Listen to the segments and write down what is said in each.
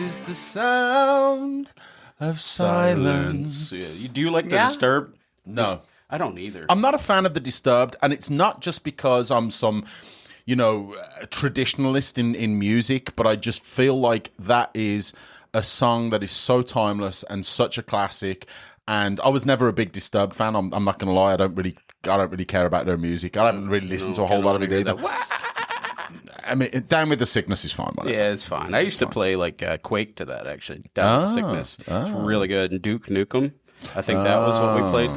is the sound of silence. Yeah. Do you like the Disturbed? No. I don't either. I'm not a fan of the Disturbed, and it's not just because I'm some, traditionalist in music, but I just feel like that is a song that is so timeless and such a classic. And I was never a big Disturbed fan. I'm not going to lie. I don't really care about their music. I don't really listen to a whole lot of it either. I mean, Down with the Sickness is fine. Yeah, it's fine. I used to play like Quake to that, actually. Down with the Sickness. It's really good. And Duke Nukem. I think that was what we played.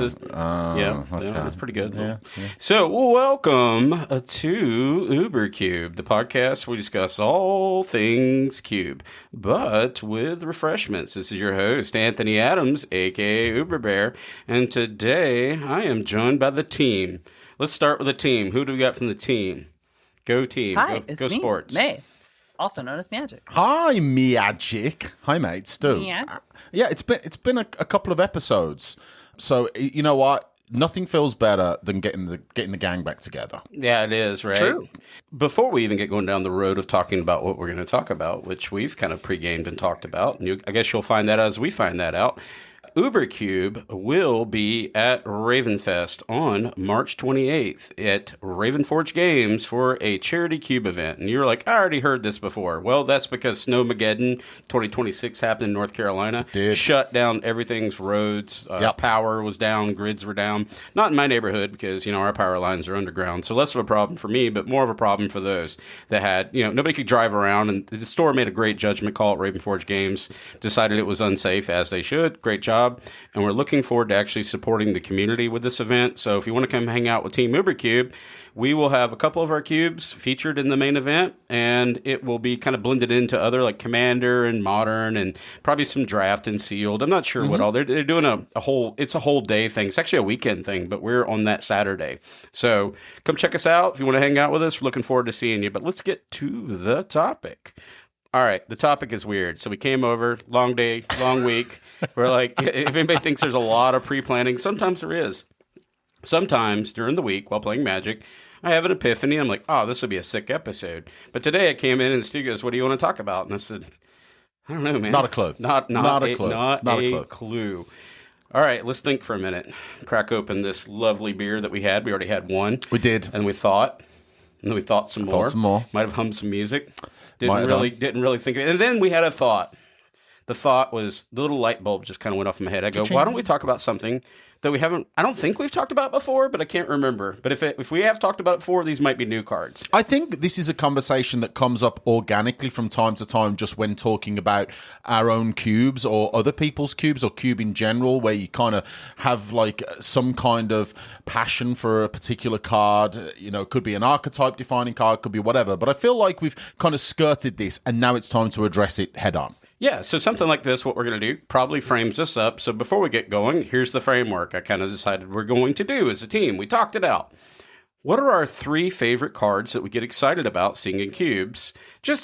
It's pretty good. Yeah. So, welcome to Uber Cube, the podcast where we discuss all things Cube, but with refreshments. This is your host, Anthony Adams, a.k.a. Uber Bear, and today I am joined by the team. Let's start with the team. Who do we got from the team? Go team. Hi, go me, Sports. May, also known as Magic. Hi, Magic. Hi, mate. Stu. Yeah. It's been a couple of episodes. So you know what? Nothing feels better than getting the gang back together. Yeah, it is, right? True. Before we even get going down the road of talking about what we're going to talk about, which we've kind of pre-gamed and talked about, and I guess you'll find that as we find that out. Uber Cube will be at Ravenfest on March 28th at Ravenforge Games for a charity cube event. And you're like, I already heard this before. Well, that's because Snowmageddon 2026 happened in North Carolina. Did. Shut down everything's roads. Power was down. Grids were down. Not in my neighborhood because, our power lines are underground. So less of a problem for me, but more of a problem for those that had, nobody could drive around. And the store made a great judgment call at Ravenforge Games, decided it was unsafe, as they should. Great job. And we're looking forward to actually supporting the community with this event. So if you want to come hang out with Team UberCube, we will have a couple of our cubes featured in the main event, and it will be kind of blended into other like Commander and Modern and probably some Draft and Sealed. I'm not sure what all. They're doing a whole day thing. It's actually a weekend thing, but we're on that Saturday. So come check us out if you want to hang out with us. We're looking forward to seeing you. But let's get to the topic. All right, the topic is weird. So we came over, long day, long week. We're like, if anybody thinks there's a lot of pre-planning, sometimes there is. Sometimes during the week while playing Magic, I have an epiphany. I'm like, oh, this would be a sick episode. But today I came in and Stu goes, what do you want to talk about? And I said, I don't know, man. Not a clue. Not a clue. Not a clue. All right, let's think for a minute. Crack open this lovely beer that we had. We already had one. We did. And we thought. And then we thought some more. Might have hummed some music. Didn't really think of it. And then we had a thought. The thought was, the little light bulb just kind of went off in my head. I go, why don't we talk about something that I don't think we've talked about before, but I can't remember. But if we have talked about it before, these might be new cards. I think this is a conversation that comes up organically from time to time, just when talking about our own cubes or other people's cubes or cube in general, where you kind of have like some kind of passion for a particular card. Could be an archetype defining card, could be whatever. But I feel like we've kind of skirted this, and now it's time to address it head on. Yeah, so something like this, what we're going to do, probably frames us up. So before we get going, here's the framework I kind of decided we're going to do as a team. We talked it out. What are our 3 favorite cards that we get excited about seeing in cubes?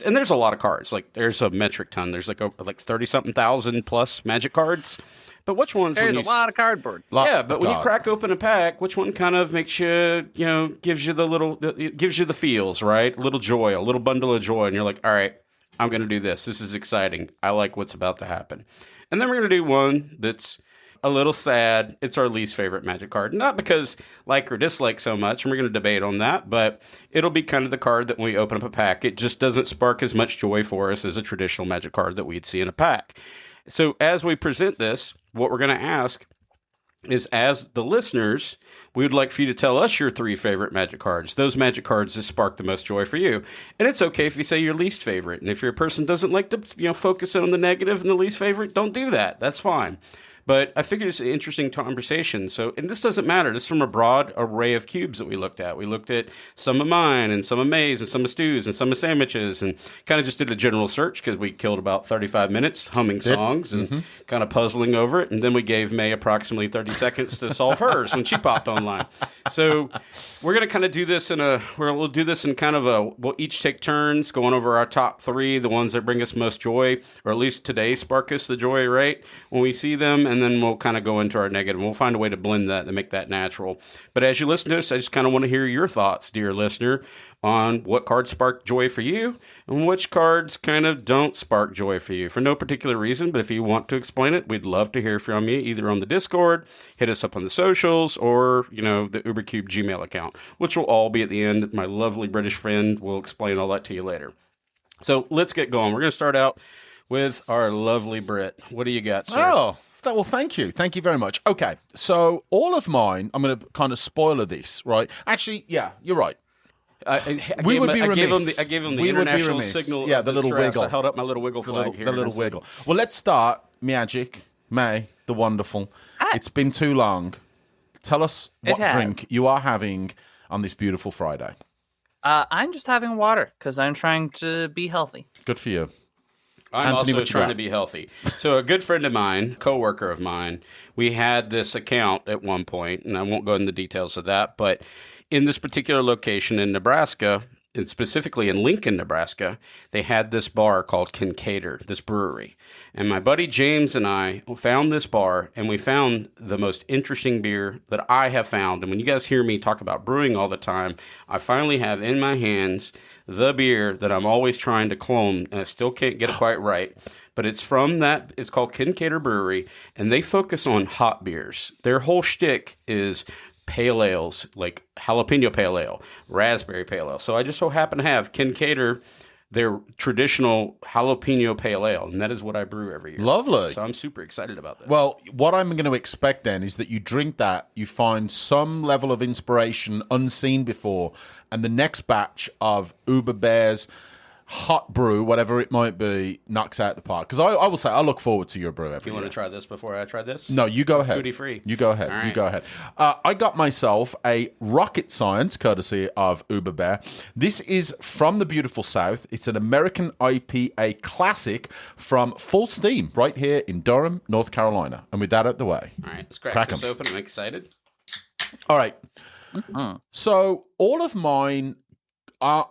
And there's a lot of cards. Like, there's a metric ton. There's like 30-something thousand plus Magic cards. But which ones? There's a lot of cardboard. But when you crack open a pack, which one kind of makes you, gives you the feels, right? A little joy, a little bundle of joy. And you're like, all right, I'm going to do this. This is exciting. I like what's about to happen. And then we're going to do one that's a little sad. It's our least favorite Magic card. Not because like or dislike so much, and we're going to debate on that, but it'll be kind of the card that when we open up a pack, it just doesn't spark as much joy for us as a traditional Magic card that we'd see in a pack. So as we present this, what we're going to ask is, as the listeners, we would like for you to tell us your 3 favorite Magic cards. Those Magic cards that spark the most joy for you. And it's okay if you say your least favorite. And if your person doesn't like to, focus on the negative and the least favorite, don't do that. That's fine. But I figured it's an interesting conversation. So, and this doesn't matter. This is from a broad array of cubes that we looked at. We looked at some of mine and some of May's and some of Stu's and some of Sandwich's, and kind of just did a general search because we killed about 35 minutes humming songs and kind of puzzling over it. And then we gave May approximately 30 seconds to solve hers when she popped online. So we're going to kind of do this we'll do this in kind of we'll each take turns going over our top 3, the ones that bring us most joy, or at least today spark us the joy, right? When we see them. and then we'll kind of go into our negative. We'll find a way to blend that and make that natural. But as you listen to us, I just kind of want to hear your thoughts, dear listener, on what cards spark joy for you and which cards kind of don't spark joy for you for no particular reason. But if you want to explain it, we'd love to hear from you either on the Discord, hit us up on the socials, or, the UberCube Gmail account, which will all be at the end. My lovely British friend will explain all that to you later. So let's get going. We're going to start out with our lovely Brit. What do you got, sir? Oh, well, thank you. Thank you very much. Okay, so all of mine, I'm going to kind of spoiler this, right? Actually, yeah, you're right. I gave him the international signal. Yeah, the little wiggle. I held up my little wiggle flag here. The little wiggle. Well, let's start. Magic, May, the wonderful. Hi. It's been too long. Tell us what drink you are having on this beautiful Friday. I'm just having water because I'm trying to be healthy. Good for you. I'm also trying to be healthy. So a good friend of mine, coworker of mine, we had this account at one point, and I won't go into the details of that, but in this particular location in Nebraska, and specifically in Lincoln, Nebraska, they had this bar called Kincaidor, this brewery. And my buddy James and I found this bar, and we found the most interesting beer that I have found. And when you guys hear me talk about brewing all the time, I finally have in my hands the beer that I'm always trying to clone, and I still can't get it quite right. But it's from that, it's called Kincaidor Brewery, and they focus on hot beers. Their whole shtick is pale ales, like jalapeno pale ale, raspberry pale ale. So I just so happen to have Kincaidor, their traditional jalapeno pale ale, and that is what I brew every year. Lovely. So I'm super excited about that. Well, what I'm going to expect then is that you drink that, you find some level of inspiration unseen before, and the next batch of Uber Bears hot brew, whatever it might be, knocks out the park. Because I will say, I look forward to your brew every you year. want to try this before I try this? No, you go ahead. Duty free. You go ahead. All right. You go ahead. I got myself a Rocket Science, courtesy of Uber Bear. This is from the beautiful South. It's an American IPA classic from Full Steam right here in Durham, North Carolina. And with that out the way. All right, let's crack this open. I'm excited. All right. So all of mine I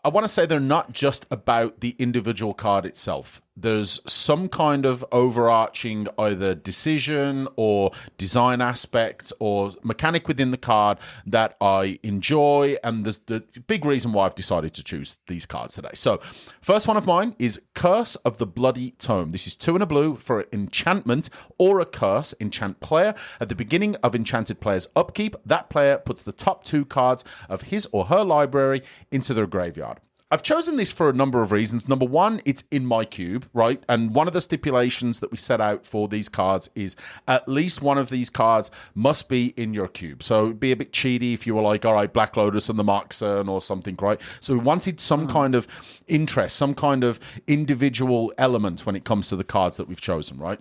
want to say they're not just about the individual card itself. There's some kind of overarching either decision or design aspect or mechanic within the card that I enjoy, and there's the big reason why I've decided to choose these cards today. So, first one of mine is Curse of the Bloody Tome. This is 2 and a blue for enchantment or a curse. Enchant player. At the beginning of enchanted player's upkeep, that player puts the top 2 cards of his or her library into their graveyard. I've chosen this for a number of reasons. Number one, it's in my cube, right? And one of the stipulations that we set out for these cards is at least one of these cards must be in your cube. So it'd be a bit cheaty if you were like, all right, Black Lotus and the Moxen or something, right? So we wanted some kind of interest, some kind of individual element when it comes to the cards that we've chosen, right?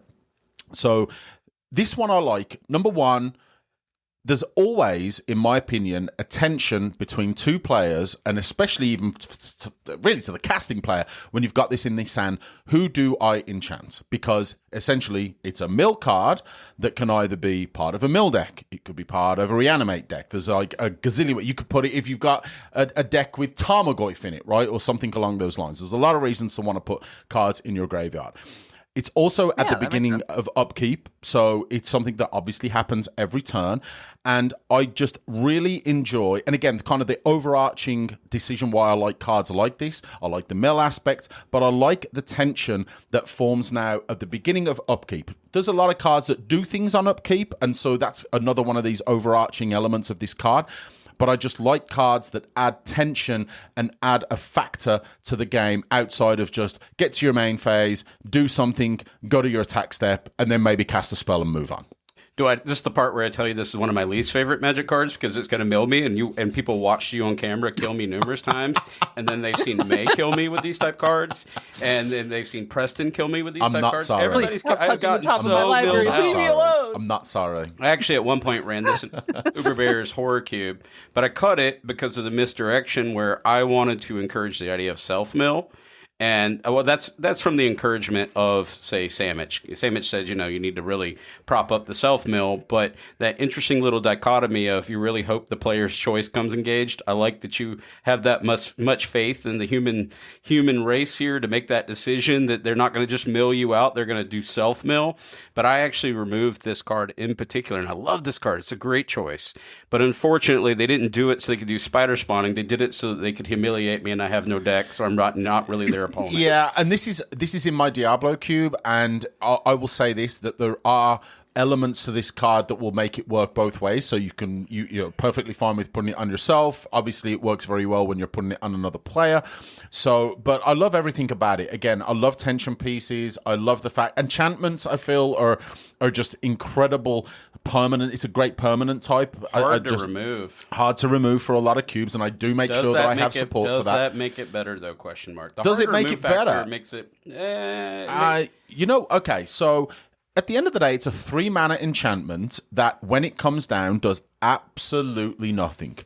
So this one I like. Number one, there's always, in my opinion, a tension between two players, and especially even really to the casting player, when you've got this in this hand, who do I enchant? Because essentially it's a mill card that can either be part of a mill deck, it could be part of a reanimate deck. There's like a gazillion, you could put it if you've got a deck with Tarmogoyf in it, right? Or something along those lines. There's a lot of reasons to want to put cards in your graveyard. It's also at the beginning of upkeep, so it's something that obviously happens every turn, and I just really enjoy, and again, kind of the overarching decision why I like cards like this, I like the mill aspect, but I like the tension that forms now at the beginning of upkeep. There's a lot of cards that do things on upkeep, and so that's another one of these overarching elements of this card. But I just like cards that add tension and add a factor to the game outside of just get to your main phase, do something, go to your attack step, and then maybe cast a spell and move on. This is the part where I tell you this is one of my least favorite Magic cards because it's going to mill me, and people watch you on camera kill me numerous times, and then they've seen May kill me with these type cards, and then they've seen Preston kill me with these type cards. Sorry. I've gotten so milled out. I'm not sorry. I actually at one point ran this in Uber Bear's Horror Cube, but I cut it because of the misdirection where I wanted to encourage the idea of self-mill. And well, that's from the encouragement of, say, Sandwich. Sandwich said, you need to really prop up the self mill, but that interesting little dichotomy of you really hope the player's choice comes engaged. I like that you have that much faith in the human race here to make that decision that they're not going to just mill you out. They're going to do self mill. But I actually removed this card in particular, and I love this card. It's a great choice. But unfortunately, they didn't do it so they could do spider spawning. They did it so that they could humiliate me, and I have no deck, so I'm not really their opponent. Yeah, and this is in my Diablo cube, and I will say this, that there are elements to this card that will make it work both ways. So you're perfectly fine with putting it on yourself. Obviously, it works very well when you're putting it on another player. So, but I love everything about it. Again, I love tension pieces. I love the fact enchantments, I feel, are just incredible. Permanent. It's a great permanent type. Hard to remove for a lot of cubes, and I do make sure that I have support for that. Does that make it better though? Question mark. Does it make it better? Makes it. Okay. So at the end of the day, it's a 3-mana enchantment that, when it comes down, does absolutely nothing.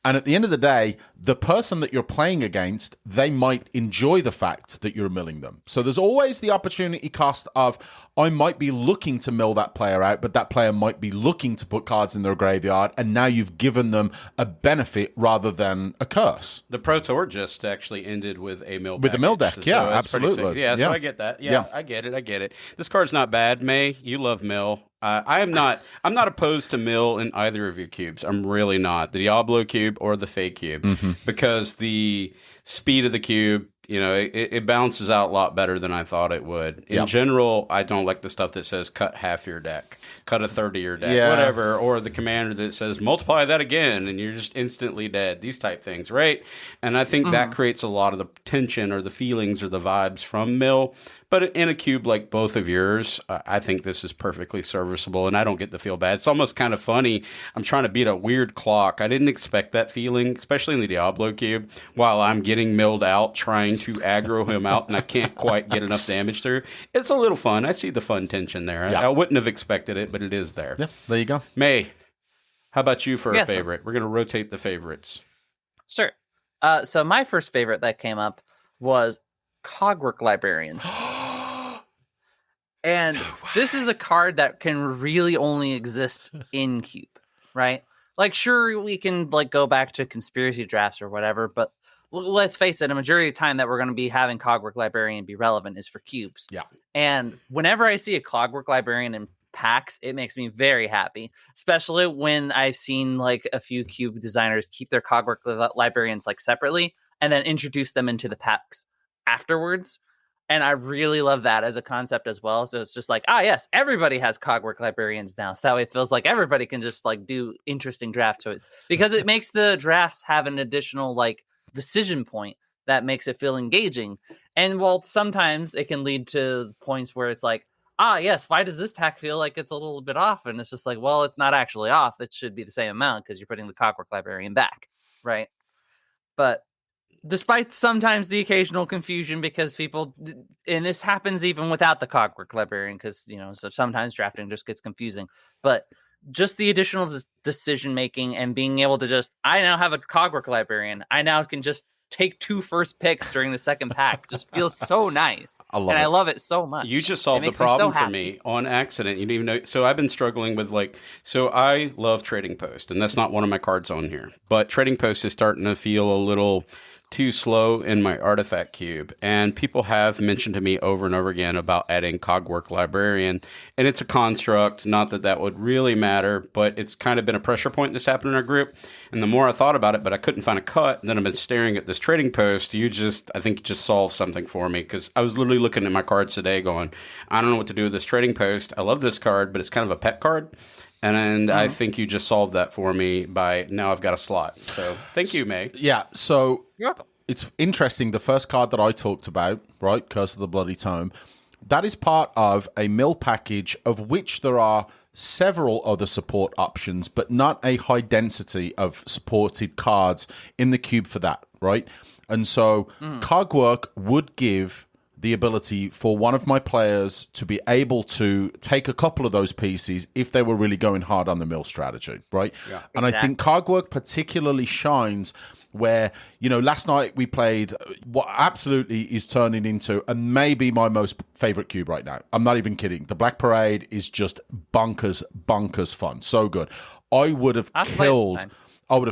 And at the end of the day, the person that you're playing against, they might enjoy the fact that you're milling them. So there's always the opportunity cost of, I might be looking to mill that player out, but that player might be looking to put cards in their graveyard, and now you've given them a benefit rather than a curse. The Pro Tour just actually ended with a mill With the mill deck, yeah, absolutely. Yeah, so I get that. Yeah, I get it. This card's not bad, May. You love mill. I'm not opposed to mill in either of your cubes. I'm really not. The Diablo cube or the Fey cube. Because the speed of the cube, it balances out a lot better than I thought it would. In general, I don't like the stuff that says cut half your deck, cut a third of your deck, whatever, or the commander that says multiply that again and you're just instantly dead, these type things, right? And I think that creates a lot of the tension or the feelings or the vibes from mill. But in a cube like both of yours, I think this is perfectly serviceable, and I don't get to feel bad. It's almost kind of funny. I'm trying to beat a weird clock. I didn't expect that feeling, especially in the Diablo cube, while I'm getting milled out, trying to aggro him out, and I can't quite get enough damage through. It's a little fun. I see the fun tension there. I wouldn't have expected it, but it is there. Yeah, there you go. May, how about you for a favorite? We're going to rotate the favorites. Sure. So my first favorite that came up was Cogwork Librarian. And this is a card that can really only exist in Cube, right? Like, sure, we can go back to conspiracy drafts or whatever, but let's face it, a majority of the time that we're going to be having Cogwork Librarian be relevant is for cubes. Yeah. And whenever I see a Cogwork Librarian in packs, it makes me very happy, especially when I've seen a few cube designers keep their Cogwork Librarians separately and then introduce them into the packs afterwards. And I really love that as a concept as well. So it's just yes, everybody has Cogwork Librarians now. So that way it feels like everybody can just do interesting draft choices, because it makes the drafts have an additional decision point that makes it feel engaging. And while sometimes it can lead to points where it's yes, why does this pack feel like it's a little bit off? And it's just well, it's not actually off. It should be the same amount because you're putting the Cogwork Librarian back, right? But despite sometimes the occasional confusion, because people, and this happens even without the Cogwork Librarian, because, so sometimes drafting just gets confusing, but just the additional decision making and being able to I now have a Cogwork Librarian. I now can just take 2 first picks during the second pack. Just feels so nice. I love it so much. You just solved the problem for me on accident. You didn't even know. So I've been struggling with so I love Trading Post, and that's not one of my cards on here, but Trading Post is starting to feel a little too slow in my artifact cube, and people have mentioned to me over and over again about adding Cogwork Librarian, and it's a construct, not that would really matter, but it's kind of been a pressure point that's happened in our group. And the more I thought about it, but I couldn't find a cut, and then I've been staring at this Trading Post. I think you just solved something for me, because I was literally looking at my cards today going, I don't know what to do with this Trading Post. I love this card, but it's kind of a pet card. And I think you just solved that for me by now I've got a slot. So thank you, May. Yeah, so you're welcome. It's interesting. The first card that I talked about, right, Curse of the Bloody Tome, that is part of a mill package of which there are several other support options, but not a high density of supported cards in the cube for that, right? And so Cogwork would give the ability for one of my players to be able to take a couple of those pieces if they were really going hard on the mill strategy, right? Yeah, and I think Cogwork particularly shines where, last night we played what absolutely is turning into and maybe my most favorite cube right now. I'm not even kidding. The Black Parade is just bonkers fun. So good. I would have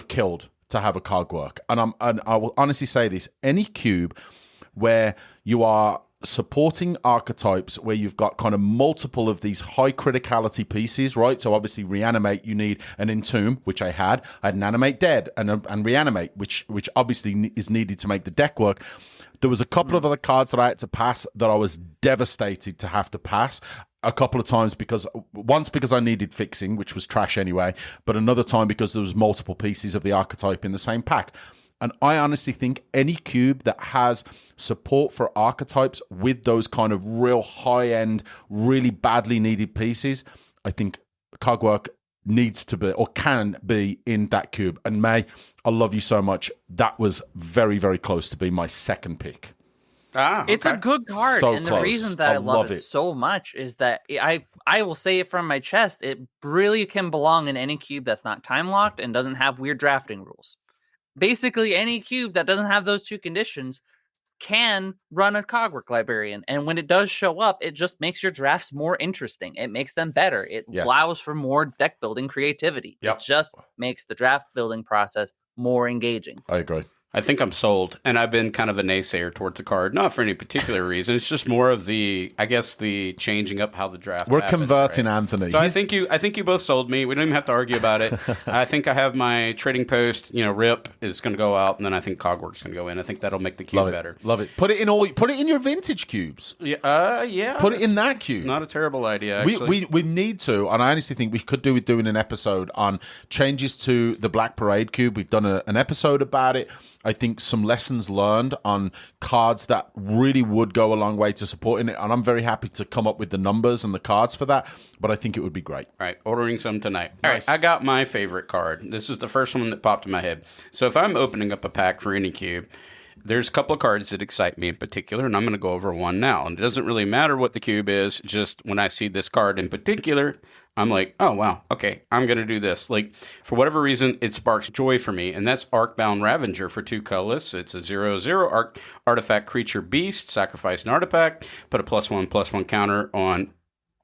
killed to have a Cogwork. And I will honestly say this, any cube where you are supporting archetypes where you've got kind of multiple of these high criticality pieces, right? So obviously reanimate, you need an entomb, which I had an animate dead and reanimate, which obviously is needed to make the deck work. There was a couple of other cards that I had to pass that I was devastated to have to pass a couple of times because I needed fixing, which was trash anyway, but another time because there was multiple pieces of the archetype in the same pack. And I honestly think any cube that has support for archetypes with those kind of real high-end, really badly needed pieces, I think Cogwork needs to be or can be in that cube. And May, I love you so much. That was very, very close to being my second pick. Okay. It's a good card, So and close. the reason that I love it so much is that I will say it from my chest, it really can belong in any cube that's not time-locked and doesn't have weird drafting rules. Basically, any cube that doesn't have those two conditions can run a Cogwork Librarian. And when it does show up, it just makes your drafts more interesting. It makes them better. It allows for more deck building creativity. Yep. It just makes the draft building process more engaging. I agree. I think I'm sold, and I've been kind of a naysayer towards the card, not for any particular reason. It's just more of the changing up how the draft. We're happens, converting right? Anthony. So I think you both sold me. We don't even have to argue about it. I think I have my trading post. Rip is going to go out, and then I think Cogwork's going to go in. I think that'll make the cube better. Love it. Put it in your vintage cubes. Yeah. Put it in that cube. It's not a terrible idea. Actually. We need to, and I honestly think we could do with doing an episode on changes to the Black Parade cube. We've done an episode about it. I think some lessons learned on cards that really would go a long way to supporting it. And I'm very happy to come up with the numbers and the cards for that. But I think it would be great. All right, ordering some tonight. Nice. All right, I got my favorite card. This is the first one that popped in my head. So if I'm opening up a pack for any cube, there's a couple of cards that excite me in particular, and I'm going to go over one now. And it doesn't really matter what the cube is, just when I see this card in particular, I'm like, oh, wow, okay, I'm going to do this. Like, for whatever reason, it sparks joy for me, and that's Arcbound Ravager for 2 colorless. It's a 0/0 artifact creature beast, sacrifice an artifact, put a +1/+1 counter on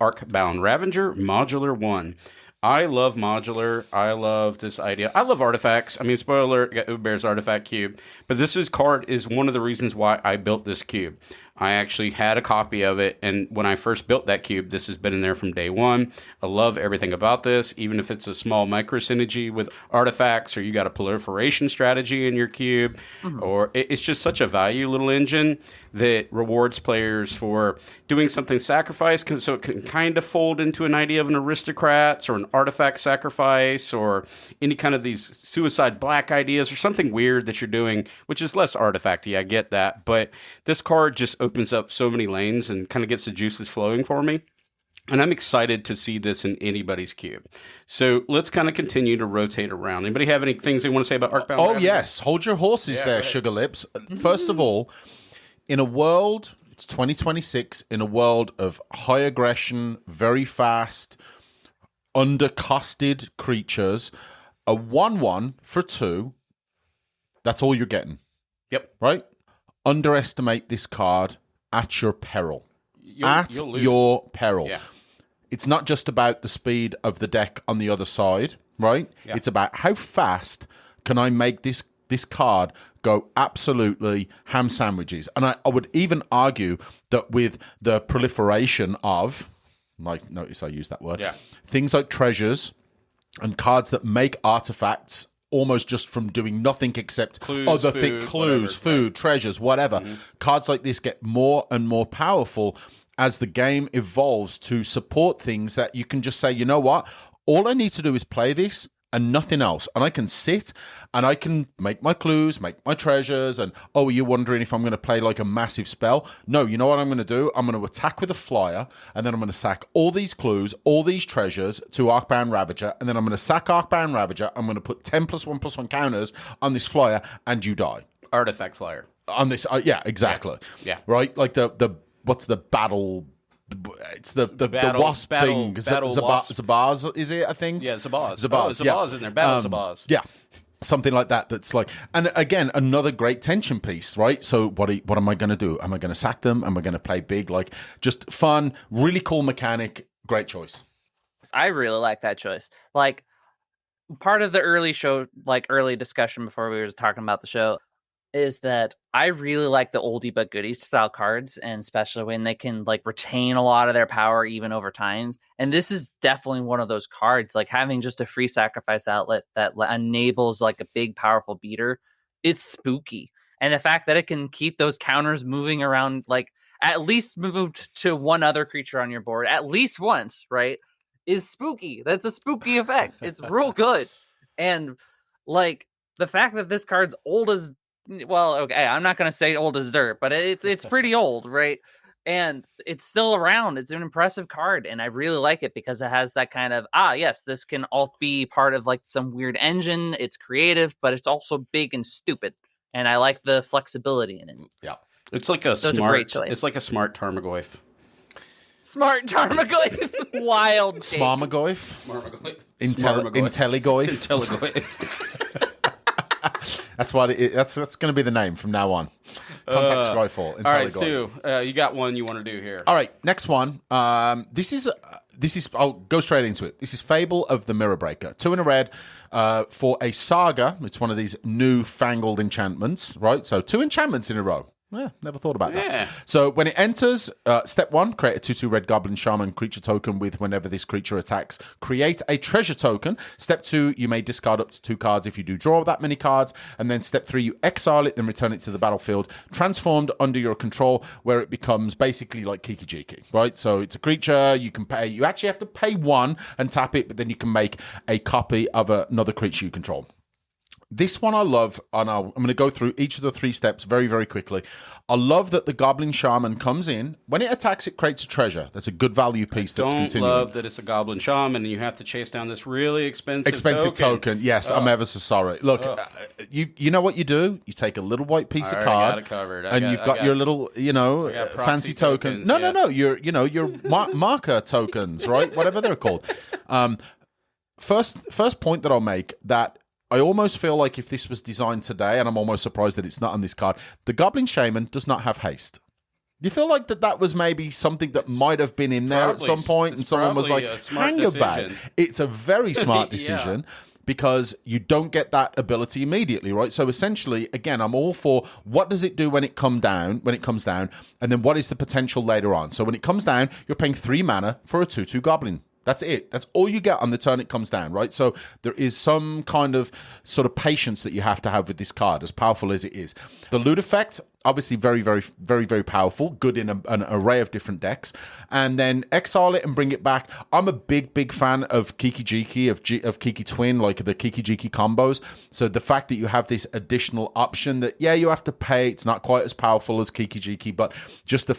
Arcbound Ravager, modular 1. I love modular. I love this idea. I love artifacts. I mean, spoiler alert, I got Uber's artifact cube. But this card is one of the reasons why I built this cube. I actually had a copy of it, and when I first built that cube, this has been in there from day one. I love everything about this, even if it's a small micro synergy with artifacts, or you got a proliferation strategy in your cube, or it's just such a value little engine that rewards players for doing something sacrifice, so it can kind of fold into an idea of an aristocrats or an artifact sacrifice, or any kind of these suicide black ideas, or something weird that you're doing, which is less artifacty. I get that, but this card just opens up so many lanes and kind of gets the juices flowing for me. And I'm excited to see this in anybody's cube. So let's kind of continue to rotate around. Anybody have any things they want to say about Arcbound? Oh, yes. Hold your horses there, Sugar Lips. First of all, in a world, it's 2026, in a world of high aggression, very fast, undercosted creatures, a 1/1 for 2, that's all you're getting. Yep. Right? Underestimate this card at your peril. You'll lose. Your peril. Yeah. It's not just about the speed of the deck on the other side, right? Yeah. It's about how fast can I make this card go absolutely ham sandwiches. And I would even argue that with the proliferation of, like, notice I use that word, things like treasures and cards that make artifacts almost just from doing nothing except other things, clues, food, treasures, whatever. Cards like this get more and more powerful as the game evolves to support things that you can just say, you know what? All I need to do is play this and nothing else. And I can sit and I can make my clues, make my treasures, and, oh, you're wondering if I'm going to play like a massive spell? No, you know what I'm going to do? I'm going to attack with a flyer, and then I'm going to sack all these clues, all these treasures to Arcbound Ravager, and then I'm going to sack Arcbound Ravager. I'm going to put 10 +1/+1 counters on this flyer, and you die. Artifact flyer. On this, yeah, exactly. Yeah. Right? Like the what's the battle... It's the wasp thing. Battle wasp. Zabaz, is it, I think? Yeah, Zabaz. Zabaz, Zabaz in there. Battle Zabaz. Yeah. something like that. That's like, and again, another great tension piece, right? So what am I going to do? Am I going to sack them? Am I going to play big? Like, just fun, really cool mechanic. Great choice. I really like that choice. Like, part of the early discussion before we were talking about the show is that I really like the oldie but goodie style cards, and especially when they can like retain a lot of their power even over time. And this is definitely one of those cards, like having just a free sacrifice outlet that enables like a big powerful beater. It's spooky, and the fact that it can keep those counters moving around, like at least moved to one other creature on your board at least once, right, is spooky. That's a spooky effect. It's real good. And like the fact that this card's old as, well, okay, I'm not going to say old as dirt, but it's pretty old, right? And it's still around. It's an impressive card, and I really like it because it has that kind of, yes, this can all be part of like some weird engine. It's creative, but it's also big and stupid, and I like the flexibility in it. Yeah, it's like a great choice. It's like a smart Tarmogoyf. Smart Tarmogoyf. Wild. Smarmagoyf. Intelligoyf. That's what that's going to be the name from now on. Contact Skyfall. All right, Stu, you got one you want to do here. All right, next one. This is. I'll go straight into it. This is Fable of the Mirror Breaker. 2 in a red for a saga. It's one of these new fangled enchantments, right? So 2 enchantments in a row. Yeah, never thought about that. Yeah. So when it enters, step 1, create a 2/2 red goblin shaman creature token with whenever this creature attacks, create a treasure token. Step 2, you may discard up to 2 cards if you do draw that many cards. And then step 3, you exile it, then return it to the battlefield, transformed under your control, where it becomes basically like Kiki Jiki, right? So it's a creature, you can pay, you actually have to pay 1 and tap it, but then you can make a copy of another creature you control. This one I love, and I'm going to go through each of the 3 steps very, very quickly. I love that the Goblin Shaman comes in. When it attacks, it creates a treasure. That's a good value piece that's continuing. I love that it's a Goblin Shaman, and you have to chase down this really expensive token. Yes, I'm ever so sorry. Look, you know what you do? You take a little white piece of card, got it covered. You've got your little, fancy token. No, your marker tokens, right? Whatever they're called. First point that I'll make, that I almost feel like if this was designed today, and I'm almost surprised that it's not on this card, the Goblin Shaman does not have haste. You feel like that was maybe something that might have been in there at some point, and someone was like, hang about. It's a very smart decision. Yeah. Because you don't get that ability immediately, right? So essentially, again, I'm all for what does it do when it comes down, and then what is the potential later on. So when it comes down, you're paying 3 mana for a 2/2 Goblin. That's it. That's all you get on the turn it comes down, right? So there is some kind of sort of patience that you have to have with this card, as powerful as it is. The loot effect, obviously very, very, very, very powerful, good in an array of different decks. And then exile it and bring it back. I'm a big, big fan of Kiki Jiki, of Kiki Twin, like the Kiki Jiki combos. So the fact that you have this additional option that, yeah, you have to pay. It's not quite as powerful as Kiki Jiki, but just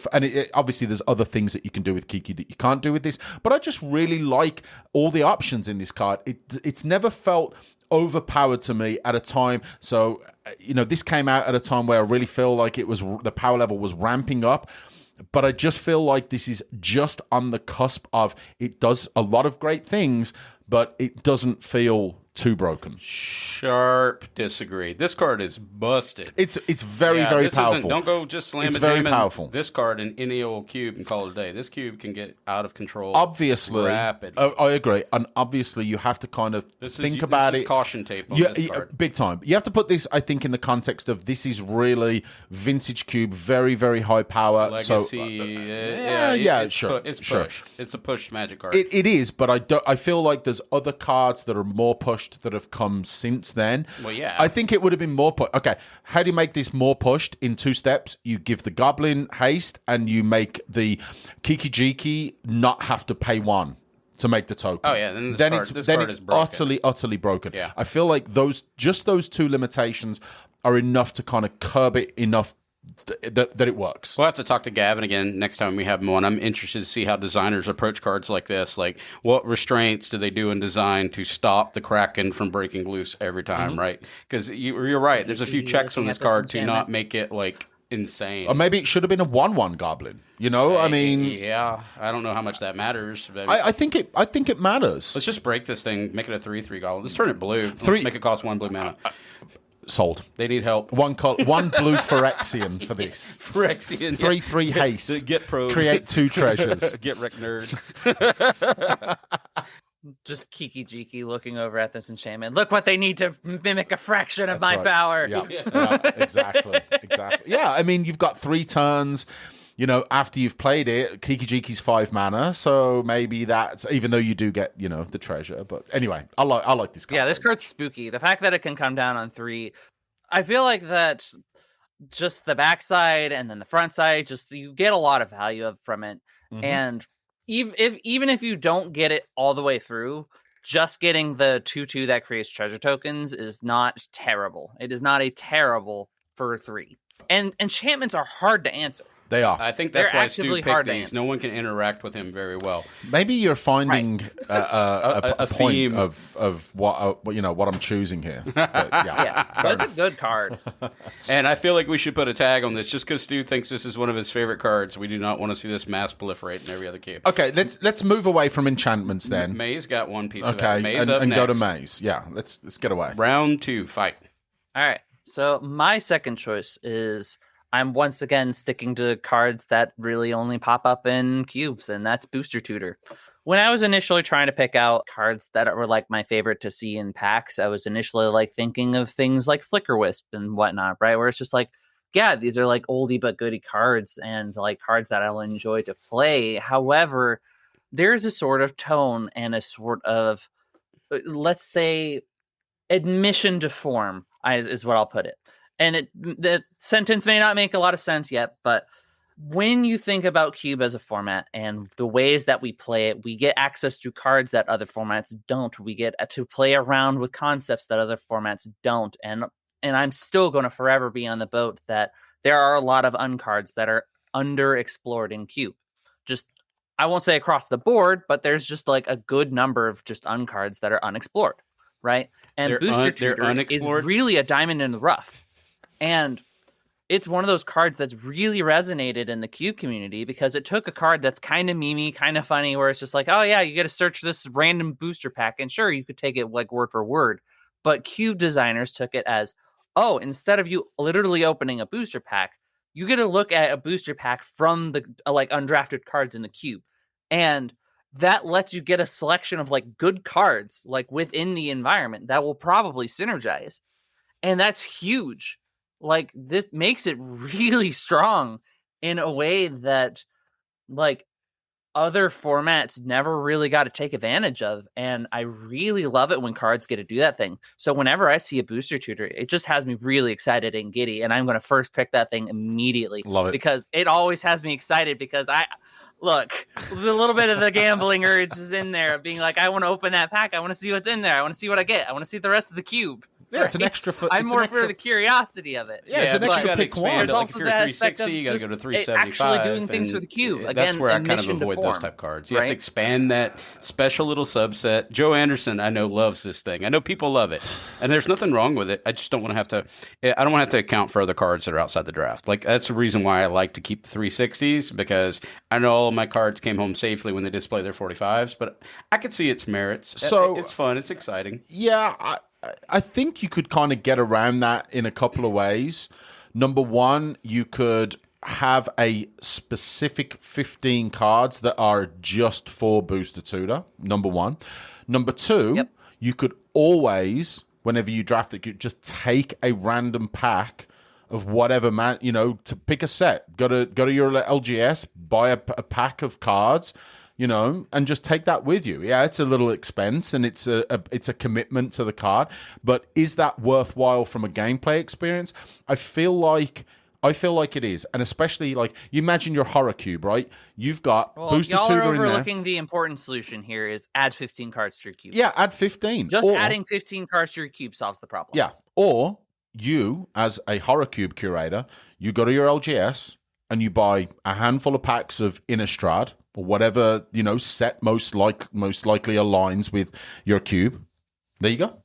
obviously there's other things that you can do with Kiki that you can't do with this. But I just really like all the options in this card. It's never felt overpowered to me at a time. So, this came out at a time where I really feel like the power level was ramping up. But I just feel like this is just on the cusp of, it does a lot of great things, but it doesn't feel too broken. Sharp disagree. This card is busted. It's very, very powerful. Don't go just slamming. It's very powerful. This card in any old cube and call it a day. This cube can get out of control. Obviously, rapidly. I agree, and obviously you have to kind of think about it. Caution tape on this card. Big time. You have to put this, I think, in the context of this is really vintage cube, very, very high power. Legacy. Sure. It's push. It's a push magic card. It is, but I feel like there's other cards that are more pushed that have come since then. Well, yeah. I think it would have been more pushed. Okay, how do you make this more pushed? In 2 steps, you give the Goblin haste, and you make the Kiki Jiki not have to pay 1 to make the token. Oh yeah, then it's utterly broken. Yeah. I feel like those 2 limitations are enough to kind of curb it enough that it works. We'll have to talk to Gavin again next time we have him on. I'm interested to see how designers approach cards like this. Like, what restraints do they do in design to stop the Kraken from breaking loose every time, right? Because you're right. There's a few checks on this card to not make it like insane. Or maybe it should have been a 1/1 goblin. I mean, yeah, I don't know how much that matters. But I think it matters. let's just break this thing, make it a 3/3 goblin. Let's turn it blue. Let's make it cost 1 blue mana. Sold. They need help. One blue Phyrexian for this. Phyrexian. 3/3 haste. Get probed. Create 2 treasures. Get wrecked, nerd. Just Kiki Jiki looking over at this enchantment. Look what they need to mimic a fraction of That's my right. power. Yeah, exactly. Yeah, I mean, you've got 3 turns. After you've played it, Kiki Jiki's 5 mana, so maybe that's, even though you do get, the treasure. But anyway, I like this card. Yeah, this card's spooky. The fact that it can come down on 3, I feel like that just the backside and then the front side, just you get a lot of value from it. Mm-hmm. And even if you don't get it all the way through, just getting the 2/2 that creates treasure tokens is not terrible. It is not a terrible for 3. And enchantments are hard to answer. They are. I think that's They're why Stu actively picked hard to these. answer. No one can interact with him very well. Maybe you're finding a point theme of what I'm choosing here. But, Yeah, but it's a good card. And I feel like we should put a tag on this just because Stu thinks this is one of his favorite cards. We do not want to see this mass proliferate in every other cube. Okay, let's move away from enchantments then. May's got one piece of Okay, it. May's and, up and next. go to Maze. Yeah, let's get away. Round 2, fight. All right. So my second choice is I'm once again sticking to cards that really only pop up in cubes, and that's Booster Tutor. When I was initially trying to pick out cards that were like my favorite to see in packs, I was initially like thinking of things like Flicker Wisp and whatnot, right? Where it's just like, yeah, these are like oldie but goodie cards and like cards that I'll enjoy to play. However, there's a sort of tone and a sort of, let's say, admission to form is what I'll put it. And the sentence may not make a lot of sense yet, but when you think about Cube as a format and the ways that we play it, we get access to cards that other formats don't. We get to play around with concepts that other formats don't. And I'm still going to forever be on the boat that there are a lot of uncards that are underexplored in Cube. Just, I won't say across the board, but there's just like a good number of just uncards that are unexplored, right? And Booster Tutor is really a diamond in the rough. And it's one of those cards that's really resonated in the Cube community because it took a card that's kind of memey, kind of funny, where it's just like, oh yeah, you got to search this random booster pack. And sure, you could take it like word for word. But Cube designers took it as, oh, instead of you literally opening a booster pack, you get to look at a booster pack from the like undrafted cards in the Cube. And that lets you get a selection of like good cards like within the environment that will probably synergize. And that's huge. Like, this makes it really strong in a way that, like, other formats never really got to take advantage of. And I really love it when cards get to do that thing. So whenever I see a Booster Tutor, it just has me really excited and giddy. And I'm going to first pick that thing immediately. Love it. Because it always has me excited because look, a little bit of the gambling urge is in there of being like, I want to open that pack. I want to see what's in there. I want to see what I get. I want to see the rest of the cube. Yeah, it's an extra. I'm more for the curiosity of it. Yeah, it's an extra pick one. There's also also the aspect of 360. You got to go to just 375. actually doing things for the cube. Again, that's where I kind of admission to avoid form, those type cards. You have right? to expand that special little subset. Joe Anderson, I know, loves this thing. I know people love it, and there's nothing wrong with it. I just don't want to have to. I don't want to have to account for other cards that are outside the draft. Like, that's the reason why I like to keep the 360s, because I know all of my cards came home safely when they display their 45s. But I could see its merits. So it's fun. It's exciting. Yeah, I think you could kind of get around that in a couple of ways. Number one, you could have a specific 15 cards that are just for Booster Tutor, number one. Number two, you could always, whenever you draft it, you just take a random pack of whatever, man, to pick a set. Go to your LGS, buy a pack of cards, and just take that with you. Yeah, it's a little expense and it's a commitment to the card, but is that worthwhile from a gameplay experience? I feel like it is, and especially like you imagine your horror cube, right? You've got Booster y'all Tutor are in there. overlooking the important solution here is add 15 cards to your cube. Yeah, add 15. Just adding 15 cards to your cube solves the problem. Yeah, or you as a horror cube curator, you go to your LGS and you buy a handful of packs of Innistrad or whatever, set most likely aligns with your cube. There you go.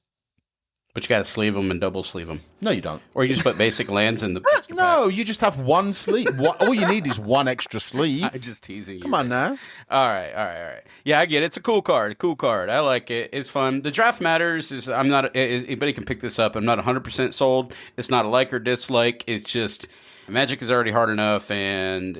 But you got to sleeve them and double sleeve them. No, you don't. Or you just put basic lands in the extra No, you just have one sleeve. All you need is one extra sleeve. pack. I'm just teasing you. Come on now. All right. Yeah, I get it. It's a cool card. I like it. It's fun. The draft matters. I'm not. Anybody can pick this up. I'm not 100% sold. It's not a like or dislike. It's just Magic is already hard enough, and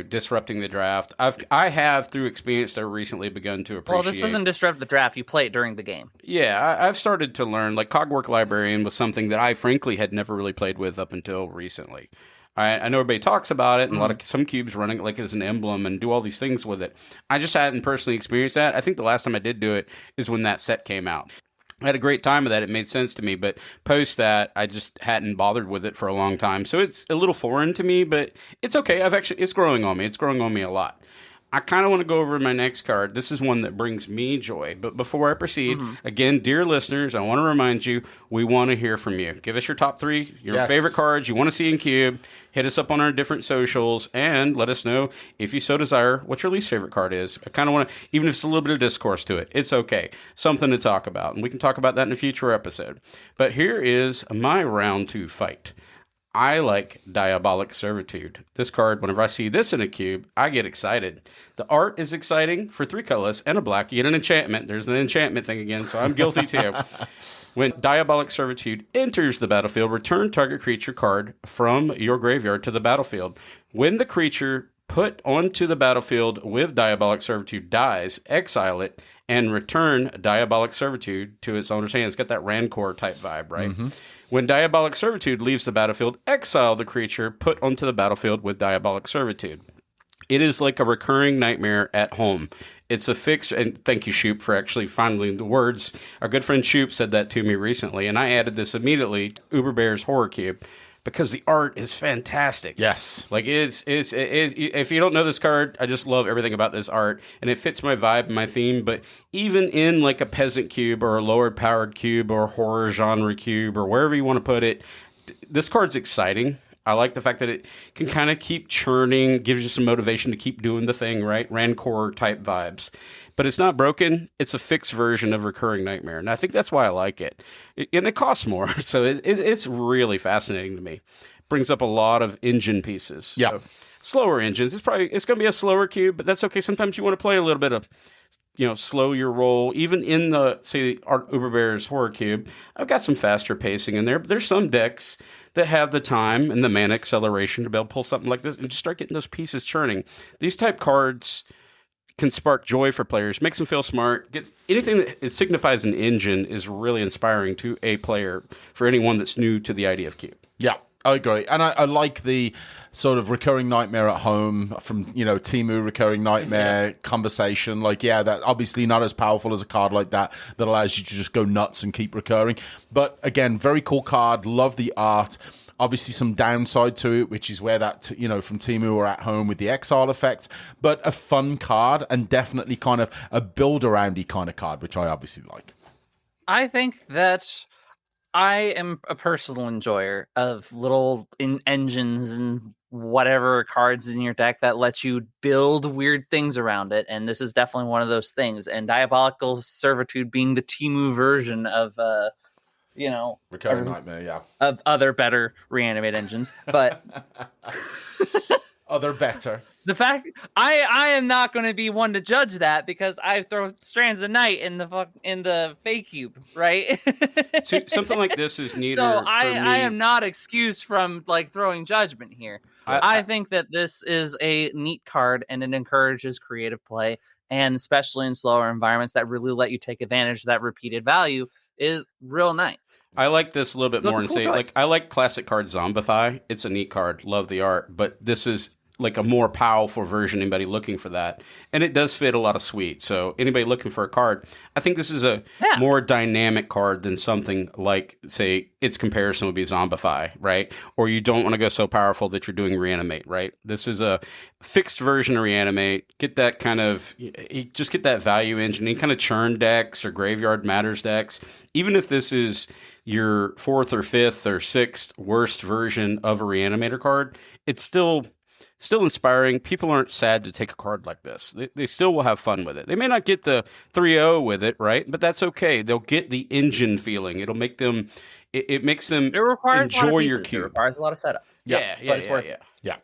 disrupting the draft. I have through experience recently begun to appreciate. Well, this doesn't disrupt the draft. You play it during the game. Yeah, I've started to learn. Like Cogwork Librarian was something that I frankly had never really played with up until recently. I know everybody talks about it, and some cubes run it like as an emblem and do all these things with it. I just hadn't personally experienced that. I think the last time I did do it is when that set came out. I had a great time with that. It made sense to me, but post that, I just hadn't bothered with it for a long time. So it's a little foreign to me, but it's okay. It's growing on me. It's growing on me a lot. I kind of want to go over my next card. This is one that brings me joy. But before I proceed, again, dear listeners, I want to remind you, we want to hear from you. Give us your top 3, your favorite cards you want to see in Cube. Hit us up on our different socials and let us know, if you so desire, what your least favorite card is. I kind of want to, even if it's a little bit of discourse to it, it's okay. Something to talk about. And we can talk about that in a future episode. But here is my round 2 fight. I like Diabolic Servitude. This card, whenever I see this in a cube, I get excited. The art is exciting for 3 colors and a black. You get an enchantment. There's an enchantment thing again, so I'm guilty too. When Diabolic Servitude enters the battlefield, return target creature card from your graveyard to the battlefield. When the creature put onto the battlefield with Diabolic Servitude dies, exile it, and return Diabolic Servitude to its owner's hands. Got that Rancor type vibe, right? Mm-hmm. When Diabolic Servitude leaves the battlefield, exile the creature put onto the battlefield with Diabolic Servitude. It is like a recurring nightmare at home. It's a fixed, and thank you, Shoop, for actually finding the words. Our good friend Shoop said that to me recently, and I added this immediately to Uber Bear's Horror Cube, because the art is fantastic. Yes. Like, it's if you don't know this card, I just love everything about this art, and it fits my vibe and my theme, but even in like a peasant cube or a lower powered cube or horror genre cube or wherever you want to put it, this card's exciting. I like the fact that it can kind of keep churning, gives you some motivation to keep doing the thing, right? Rancor type vibes. But it's not broken. It's a fixed version of Recurring Nightmare. And I think that's why I like it. And it costs more. So it's really fascinating to me. Brings up a lot of engine pieces. Yeah. So, slower engines. It's going to be a slower cube, but that's okay. Sometimes you want to play a little bit of, slow your roll. Even in the, say, Art Uber Bear's Horror Cube, I've got some faster pacing in there. But there's some decks that have the time and the mana acceleration to be able to pull something like this and just start getting those pieces churning. These type cards can spark joy for players, makes them feel smart. Anything that signifies an engine is really inspiring to a player for anyone that's new to the idea of cube. Yeah, I agree. And I like the sort of Recurring Nightmare at home from, Temu Recurring Nightmare conversation. Like, yeah, that obviously not as powerful as a card like that allows you to just go nuts and keep recurring. But again, very cool card. Love the art. Obviously, some downside to it, which is where that, from Temu or at home with the exile effect, but a fun card and definitely kind of a build-aroundy kind of card, which I obviously like. I think that I am a personal enjoyer of little engines and whatever cards in your deck that let you build weird things around it, and this is definitely one of those things. And Diabolical Servitude being the Temu version of Recurring Nightmare, yeah. Of other better reanimate engines, but other better. The fact I am not going to be one to judge that because I throw Strands of Night in the fake cube, right? So, something like this is neater. So I am not excused from throwing judgment here. I think that this is a neat card and it encourages creative play, and especially in slower environments that really let you take advantage of that repeated value is real nice. I like this a little bit more and say, I like classic card Zombify. It's a neat card. Love the art. But this is like a more powerful version, anybody looking for that. And it does fit a lot of suite. So anybody looking for a card, I think this is a more dynamic card than something like, say, its comparison would be Zombify, right? Or you don't want to go so powerful that you're doing Reanimate, right? This is a fixed version of Reanimate. Get that kind of, just get that value engine. Any kind of churn decks or Graveyard Matters decks. Even if this is your 4th or 5th or 6th worst version of a Reanimator card, it's still still inspiring. People aren't sad to take a card like this. They still will have fun with it. They may not get the 3-0 with it, right? But that's okay. They'll get the engine feeling. It'll make them. It makes them It requires enjoy a lot of your pieces. cube. It requires a lot of setup. Yeah. but it's worth it. Yeah.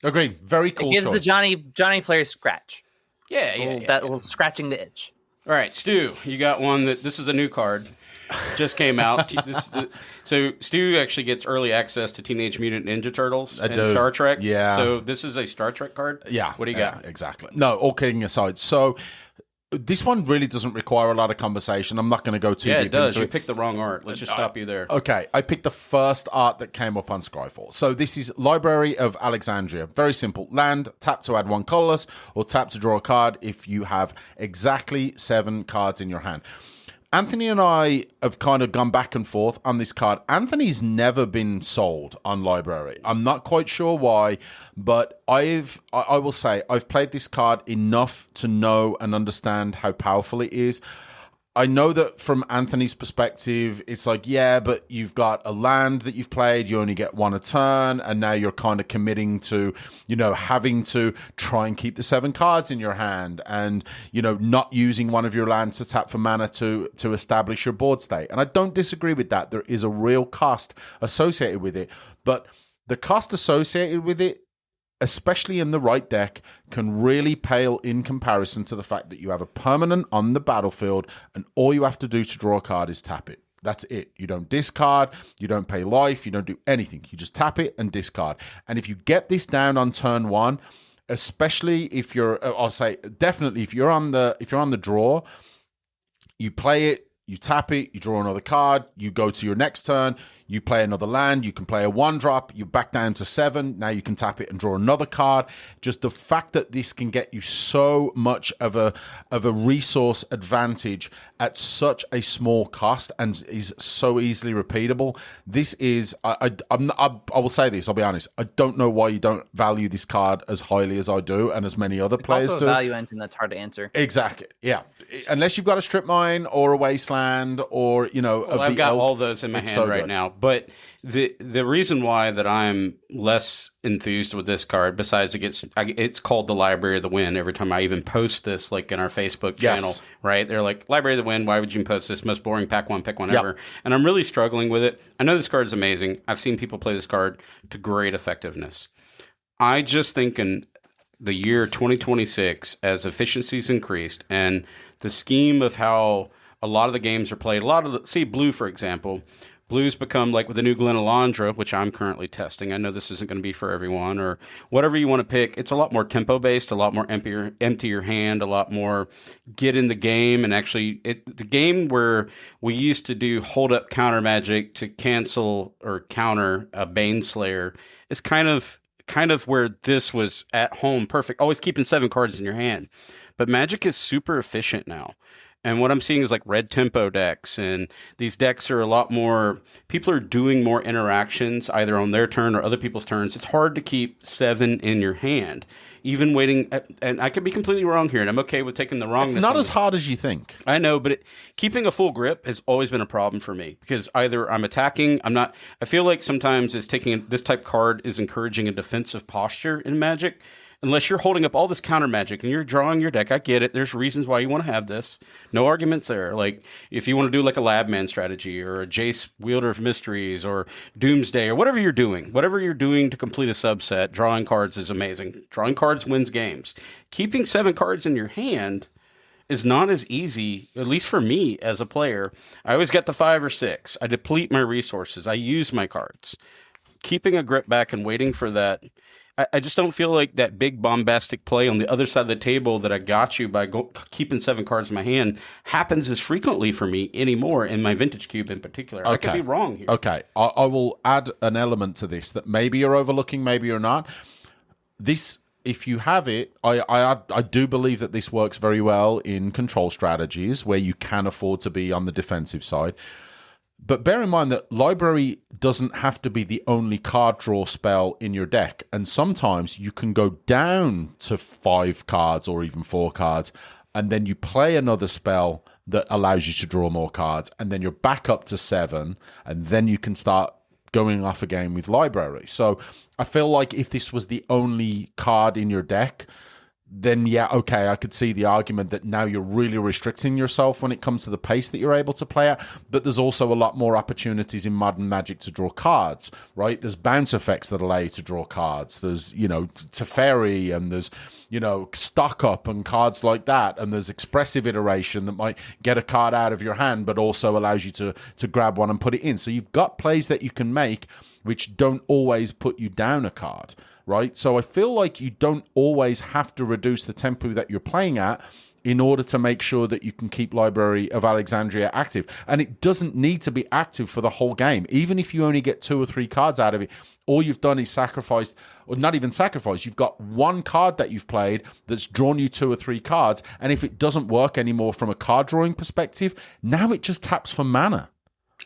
Agreed. Very cool. It gives choice. the Johnny player scratch. Yeah. That little scratching the itch. All right, Stu, you got one this is a new card. Just came out. So Stu actually gets early access to Teenage Mutant Ninja Turtles and Star Trek. Yeah. So this is a Star Trek card? Yeah. What do you got? Exactly. No, all kidding aside. So this one really doesn't require a lot of conversation. I'm not going to go too deep it does. into You it. picked the wrong art. Let's just stop you there. Okay, I picked the first art that came up on Scryfall. So this is Library of Alexandria. Very simple. Land, tap to add 1 colorless, or tap to draw a card if you have exactly 7 cards in your hand. Anthony and I have kind of gone back and forth on this card. Anthony's never been sold on Library. I'm not quite sure why, but I will say I've played this card enough to know and understand how powerful it is. I know that from Anthony's perspective, it's like, yeah, but you've got a land that you've played, you only get 1 a turn, and now you're kind of committing to, having to try and keep the 7 cards in your hand and, not using one of your lands to tap for mana to establish your board state. And I don't disagree with that. There is a real cost associated with it, but the cost associated with it, especially in the right deck, can really pale in comparison to the fact that you have a permanent on the battlefield and all you have to do to draw a card is tap it. That's it. You don't discard, you don't pay life, you don't do anything. You just tap it and discard. And if you get this down on turn 1, especially if you're, I'll say definitely if you're on the draw, you play it, you tap it, you draw another card, you go to your next turn, you play another land, you can play a 1-drop, you back down to 7, now you can tap it and draw another card. Just the fact that this can get you so much of a resource advantage at such a small cost and is so easily repeatable. This is, I will say this, I'll be honest, I don't know why you don't value this card as highly as I do and as many other players also do. a value engine that's hard to answer. Exactly, yeah. Unless you've got a strip mine or a wasteland or, I've got all those in my hand right now. But the reason why that I'm less enthused with this card, besides it's called the Library of the Wind every time I even post this, like in our Facebook channel, right? They're like, Library of the Wind, why would you post this? Most boring pick one ever. And I'm really struggling with it. I know this card is amazing. I've seen people play this card to great effectiveness. I just think in the year 2026, as efficiency's increased and the scheme of how a lot of the games are played, Blue, for example, Blue's become like with the new Glen Alondra, which I'm currently testing. I know this isn't going to be for everyone, or whatever you want to pick. It's a lot more tempo-based, a lot more empty your hand, a lot more get in the game. And actually, the game where we used to do hold-up counter magic to cancel or counter a Baneslayer is kind of where this was at home. Perfect. Always keeping 7 cards in your hand. But Magic is super efficient now. And what I'm seeing is like red tempo decks, and these decks are a lot more, people are doing more interactions either on their turn or other people's turns. It's hard to keep 7 in your hand. Even waiting, and I could be completely wrong here, and I'm okay with taking the wrongness. It's not as hard as you think. I know, but keeping a full grip has always been a problem for me because either I'm attacking, I feel like sometimes it's taking, this type card is encouraging a defensive posture in Magic. Unless you're holding up all this counter magic and you're drawing your deck, I get it. There's reasons why you want to have this. No arguments there. Like if you want to do like a Labman strategy or a Jace Wielder of Mysteries or Doomsday or whatever you're doing to complete a subset, drawing cards is amazing. Drawing cards wins games. Keeping 7 cards in your hand is not as easy, at least for me as a player. I always get the 5 or 6. I deplete my resources. I use my cards. Keeping a grip back and waiting for that, I just don't feel like that big bombastic play on the other side of the table that I got you by keeping 7 cards in my hand happens as frequently for me anymore in my Vintage Cube in particular. Okay. I could be wrong here. Okay, I will add an element to this that maybe you're overlooking, maybe you're not. This, if you have it, I do believe that this works very well in control strategies where you can afford to be on the defensive side. But bear in mind that Library doesn't have to be the only card draw spell in your deck. And sometimes you can go down to 5 cards or even 4 cards, and then you play another spell that allows you to draw more cards, and then you're back up to 7, and then you can start going off a game with library. So I feel like if this was the only card in your deck, then yeah, okay, I could see the argument that now you're really restricting yourself when it comes to the pace that you're able to play at. But there's also a lot more opportunities in Modern Magic to draw cards, right? There's bounce effects that allow you to draw cards. There's, Teferi, and there's, stock up and cards like that. And there's expressive iteration that might get a card out of your hand, but also allows you to grab one and put it in. So you've got plays that you can make which don't always put you down a card, right? So I feel like you don't always have to reduce the tempo that you're playing at in order to make sure that you can keep Library of Alexandria active. And it doesn't need to be active for the whole game. Even if you only get 2 or 3 cards out of it, all you've done is sacrificed, or not even sacrificed, you've got one card that you've played that's drawn you 2 or 3 cards, and if it doesn't work anymore from a card drawing perspective, now it just taps for mana.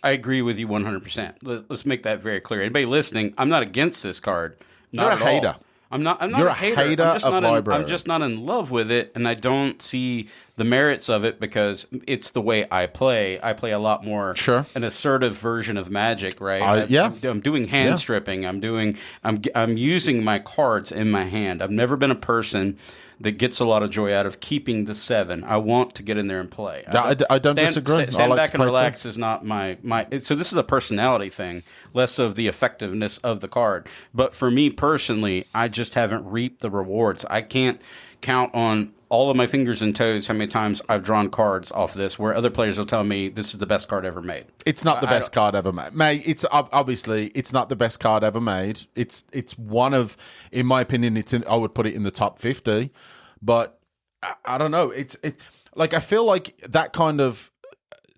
I agree with you 100%. Let's make that very clear. Anybody listening, I'm not against this card. You're a hater. I'm not You're a hater. Library. I'm just not in love with it, and I don't see the merits of it because it's the way I play. I play a lot more an assertive version of Magic, right? I'm doing hand stripping. I'm using my cards in my hand. I've never been a person that gets a lot of joy out of keeping the 7. I want to get in there and play. I don't disagree. Stand back and relax is not my. So this is a personality thing, less of the effectiveness of the card. But for me personally, I just haven't reaped the rewards. I can't count on all of my fingers and toes how many times I've drawn cards off this, where other players will tell me this is the best card ever made. It's not the best card ever made. Mate, it's obviously it's not the best card ever made. It's one of, in my opinion, I would put it in the top 50. But I don't know. I feel like that kind of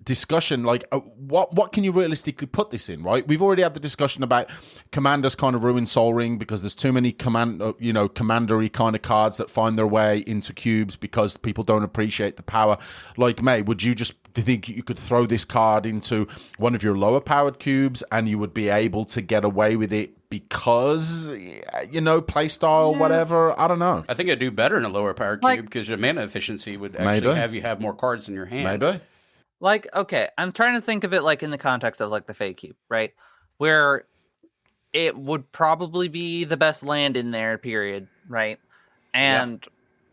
discussion, what can you realistically put this in, right? We've already had the discussion about Commanders kind of ruin Sol Ring because there's too many commandery kind of cards that find their way into cubes because people don't appreciate the power. May, do you think you could throw this card into one of your lower powered cubes and you would be able to get away with it because, play style, whatever? I don't know. I think I'd do better in a lower powered cube because your mana efficiency would actually have you have more cards in your hand. Maybe. Okay, I'm trying to think of it in the context of the Fey Cube, right? Where it would probably be the best land in there, period, right? And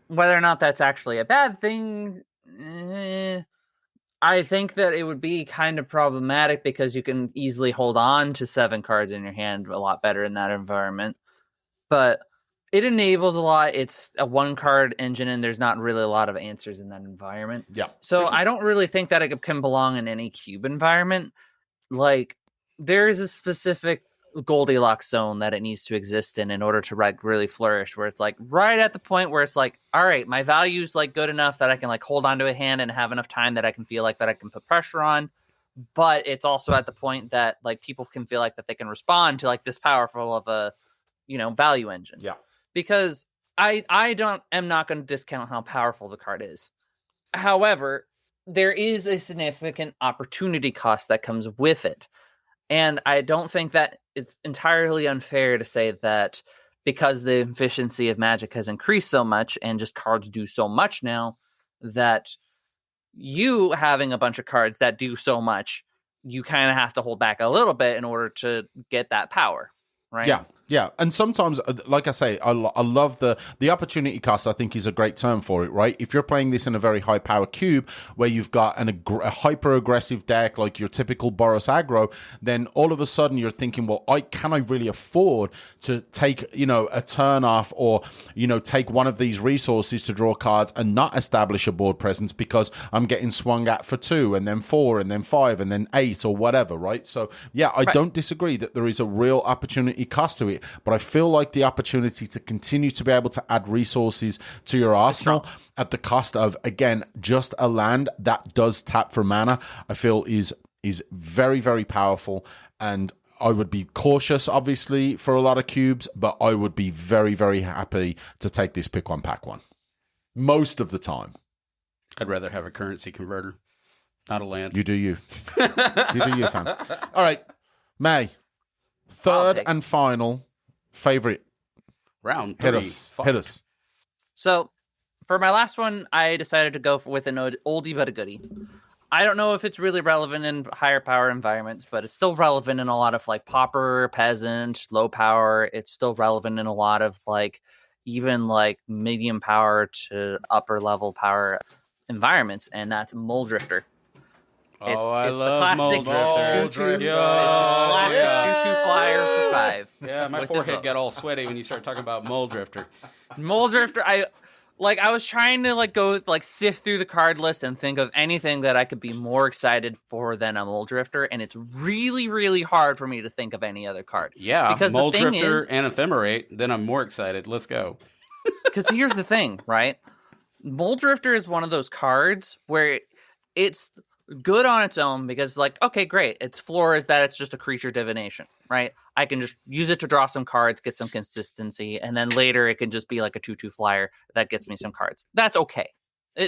whether or not that's actually a bad thing, I think that it would be kind of problematic because you can easily hold on to 7 cards in your hand a lot better in that environment. But it enables a lot. It's a 1-card engine, and there's not really a lot of answers in that environment. Yeah. So I don't really think that it can belong in any cube environment. There is a specific Goldilocks zone that it needs to exist in order to really flourish, where it's right at the point where it's all right, my value's good enough that I can hold onto a hand and have enough time that I can feel that I can put pressure on. But it's also at the point that people can feel that they can respond to this powerful of a value engine. Yeah. Because I am not going to discount how powerful the card is. However, there is a significant opportunity cost that comes with it. And I don't think that it's entirely unfair to say that because the efficiency of Magic has increased so much and just cards do so much now, that you having a bunch of cards that do so much, you kind of have to hold back a little bit in order to get that power, right? Yeah. Yeah, and sometimes, like I say, I love the opportunity cost. I think is a great term for it, right? If you're playing this in a very high power cube where you've got a hyper aggressive deck like your typical Boros aggro, then all of a sudden you're thinking, well, can I really afford to take a turn off or take one of these resources to draw cards and not establish a board presence because I'm getting swung at for 2 and then 4 and then 5 and then 8 or whatever, right? So yeah, I don't disagree that there is a real opportunity cost to it. But I feel like the opportunity to continue to be able to add resources to your arsenal at the cost of, again, just a land that does tap for mana, I feel is very, very powerful. And I would be cautious, obviously, for a lot of cubes, but I would be very, very happy to take this pick one, pack one. Most of the time. I'd rather have a currency converter, not a land. You do you. You do you, fam. All right, May. Third and final favorite round 3. Hit us. So for my last one, I decided to go with an oldie but a goodie. I don't know if it's really relevant in higher power environments, but it's still relevant in a lot of like pauper, peasant, low power. It's still relevant in a lot of like even like medium power to upper level power environments, and that's Mole Drifter. I It's the love classic Mole Drifter. two-two. Yo, Classic yeah. 2/2 flyer for 5. Yeah, my with the forehead vote. got all sweaty when you started talking about Mole Drifter. Mole Drifter, I was trying to like go like sift through the card list and think of anything that I could be more excited for than a Mole Drifter, and it's really, really hard for me to think of any other card. Yeah, because Mole the thing Drifter is, and Ephemerate, then I'm more excited. Let's go. because here's the thing, right? Mole Drifter is one of those cards where it's good on its own because, like, okay, great. Its floor is that it's just a creature divination, right? I can just use it to draw some cards, get some consistency, and then later it can just be like a 2/2 flyer that gets me some cards. That's okay.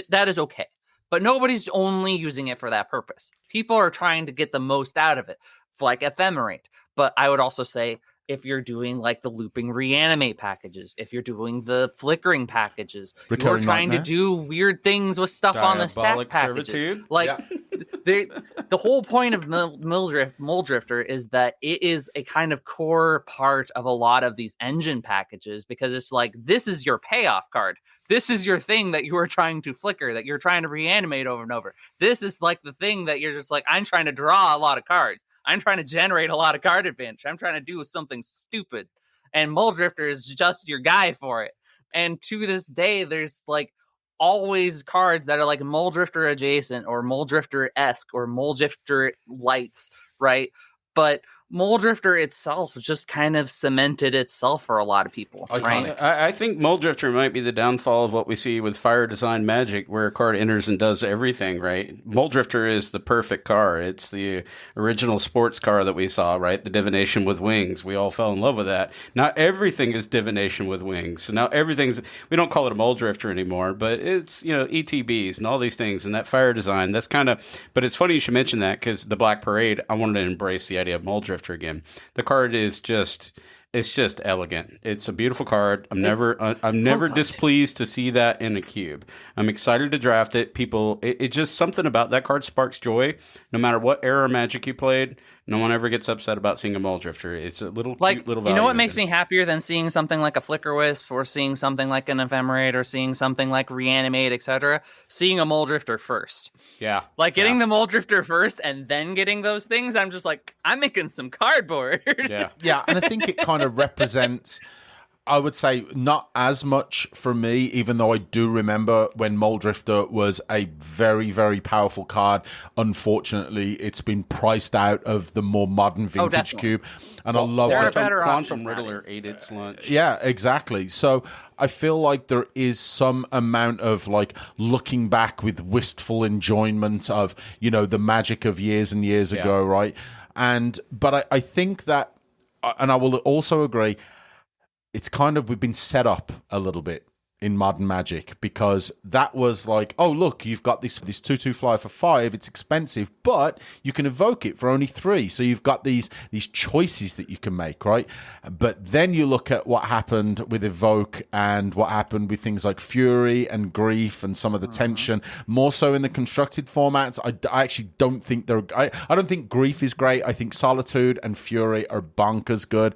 That is okay. But nobody's only using it for that purpose. People are trying to get the most out of it, like Ephemerate. But I would also say, if you're doing like the looping reanimate packages, if you're doing the flickering packages, you're trying to do weird things with stuff on the stack Diabolic packages. Servitude? Like the whole point of Mole Drifter is that it is a kind of core part of a lot of these engine packages, because it's like, this is your payoff card. This is your thing that you are trying to flicker, that you're trying to reanimate over and over. This is like the thing that you're just like, I'm trying to draw a lot of cards. I'm trying to generate a lot of card advantage. I'm trying to do something stupid. And Mole Drifter is just your guy for it. And to this day, there's like always cards that are like Mole Drifter adjacent or Mole Drifter-esque or Mole Drifter lights, right? But Mole Drifter itself just kind of cemented itself for a lot of people, right? I think Mole Drifter might be the downfall of what we see with Fire Design Magic, where a card enters and does everything, right? Mole Drifter is the perfect card. It's the original sports car that we saw, right? The divination with wings. We all fell in love with that. Not everything is divination with wings. So now everything's, we don't call it a Mole Drifter anymore, but it's, ETBs and all these things. And that Fire Design, that's kind of, but it's funny you should mention that, because the Black Parade, I wanted to embrace the idea of Mole Drifter again. The card is just elegant. It's a beautiful card. I'm never displeased to see that in a cube. I'm excited to draft it. It's just something about that card sparks joy. No matter what era of Magic you played, no one ever gets upset about seeing a Mole Drifter. It's a little cute little value. You know what makes me happier than seeing something like a Flicker Wisp or seeing something like an Ephemerate or seeing something like Reanimate, etc.? Seeing a Mole Drifter first. Yeah. Like getting the Mole Drifter first and then getting those things, I'm just like, I'm making some cardboard. Yeah. Yeah, and I think it kind of represents, I would say, not as much for me, even though I do remember when Mole Drifter was a very, very powerful card. Unfortunately, it's been priced out of the more modern vintage cube. And I love there it. are better Quantum options Riddler nowadays. ate its lunch. Yeah, exactly. So I feel like there is some amount of like looking back with wistful enjoyment of, the magic of years and years ago, right? But I think that, and I will also agree, it's kind of, we've been set up a little bit in Modern Magic, because that was like, oh, look, you've got this 2/2 flyer for 5, it's expensive, but you can evoke it for only 3. So you've got these choices that you can make, right? But then you look at what happened with Evoke and what happened with things like Fury and Grief and some of the tension, more so in the constructed formats. I actually don't think I don't think Grief is great. I think Solitude and Fury are bonkers good.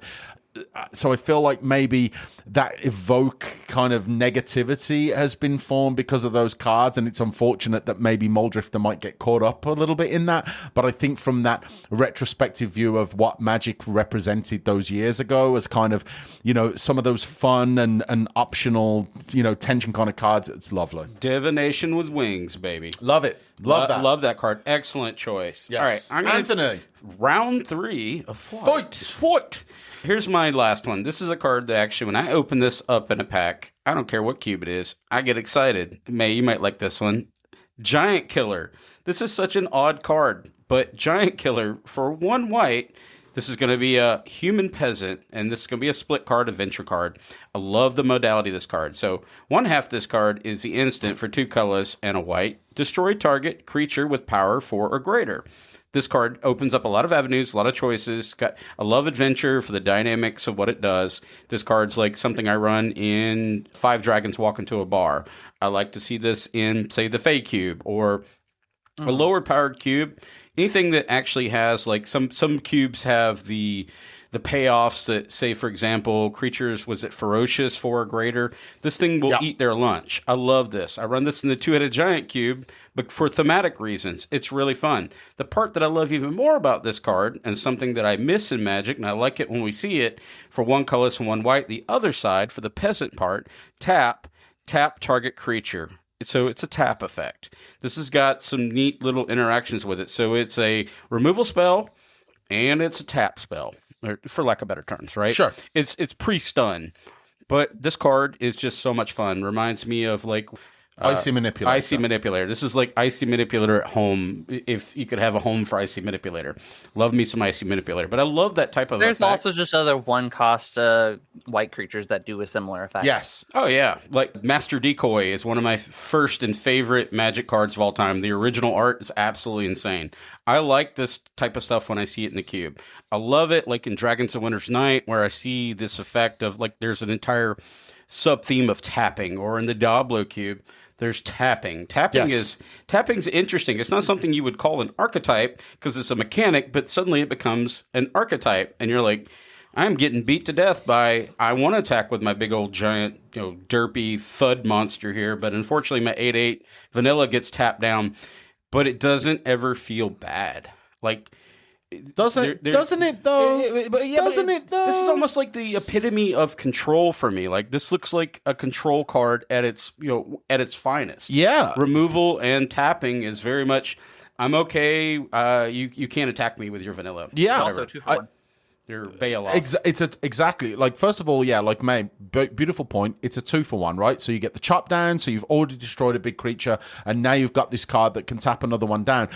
So I feel like maybe that Evoke kind of negativity has been formed because of those cards, and it's unfortunate that maybe Mole Drifter might get caught up a little bit in that. But I think from that retrospective view of what Magic represented those years ago as kind of, some of those fun and optional, tension kind of cards, it's lovely. Divination with wings, baby. Love it. Love that. Love that card. Excellent choice. Yes. All right, Anthony. Round 3 of Fight. Here's my last one. This is a card that actually, when I open this up in a pack, I don't care what cube it is, I get excited. May, you might like this one. Giant Killer. This is such an odd card, but Giant Killer for 1 white. This is going to be a human peasant, and this is going to be a split card, adventure card. I love the modality of this card. So 1/2 of this card is the instant for 2 colors and a white. Destroy target creature with power 4 or greater. This card opens up a lot of avenues, a lot of choices. I love adventure for the dynamics of what it does. This card's like something I run in 5 Dragons Walk Into a Bar. I like to see this in, say, the Fey Cube or A lower powered cube, anything that actually has like some cubes have the payoffs that say, for example, creatures was it ferocious 4 or greater. This thing will eat their lunch. I love this. I run this in the 2-headed giant cube, but for thematic reasons, it's really fun. The part that I love even more about this card, and something that I miss in Magic, and I like it when we see it, for 1 colorless and 1 white. The other side for the peasant part, tap target creature. So it's a tap effect. This has got some neat little interactions with it. So it's a removal spell and it's a tap spell, or for lack of better terms, right? Sure. It's pre-stun. But this card is just so much fun. Reminds me of like Icy Manipulator. Icy Manipulator. This is like Icy Manipulator at home, if you could have a home for Icy Manipulator. Love me some Icy Manipulator. But I love that type of There's effect. also just other 1-cost white creatures that do a similar effect. Yes. Oh, yeah. Like Master Decoy is one of my first and favorite Magic cards of all time. The original art is absolutely insane. I like this type of stuff when I see it in the cube. I love it like in Dragons of Winter's Night, where I see this effect of like there's an entire sub-theme of tapping, or in the Diablo cube, there's tapping. Tapping's interesting. It's not something you would call an archetype because it's a mechanic, but suddenly it becomes an archetype, and you're like, I'm getting beat to death by, I want to attack with my big old giant, derpy thud monster here, but unfortunately my 8/8 vanilla gets tapped down, but it doesn't ever feel bad. Like, Doesn't it though? Doesn't it though? This is almost like the epitome of control for me. Like, this looks like a control card at its finest. Yeah. Removal and tapping is very much, I'm okay. You can't attack me with your vanilla. Yeah. Also 2 for 1. Your bail off. Exactly. Like, first of all, yeah, like May, beautiful point. It's a 2 for 1, right? So you get the chop down, so you've already destroyed a big creature, and now you've got this card that can tap another one down.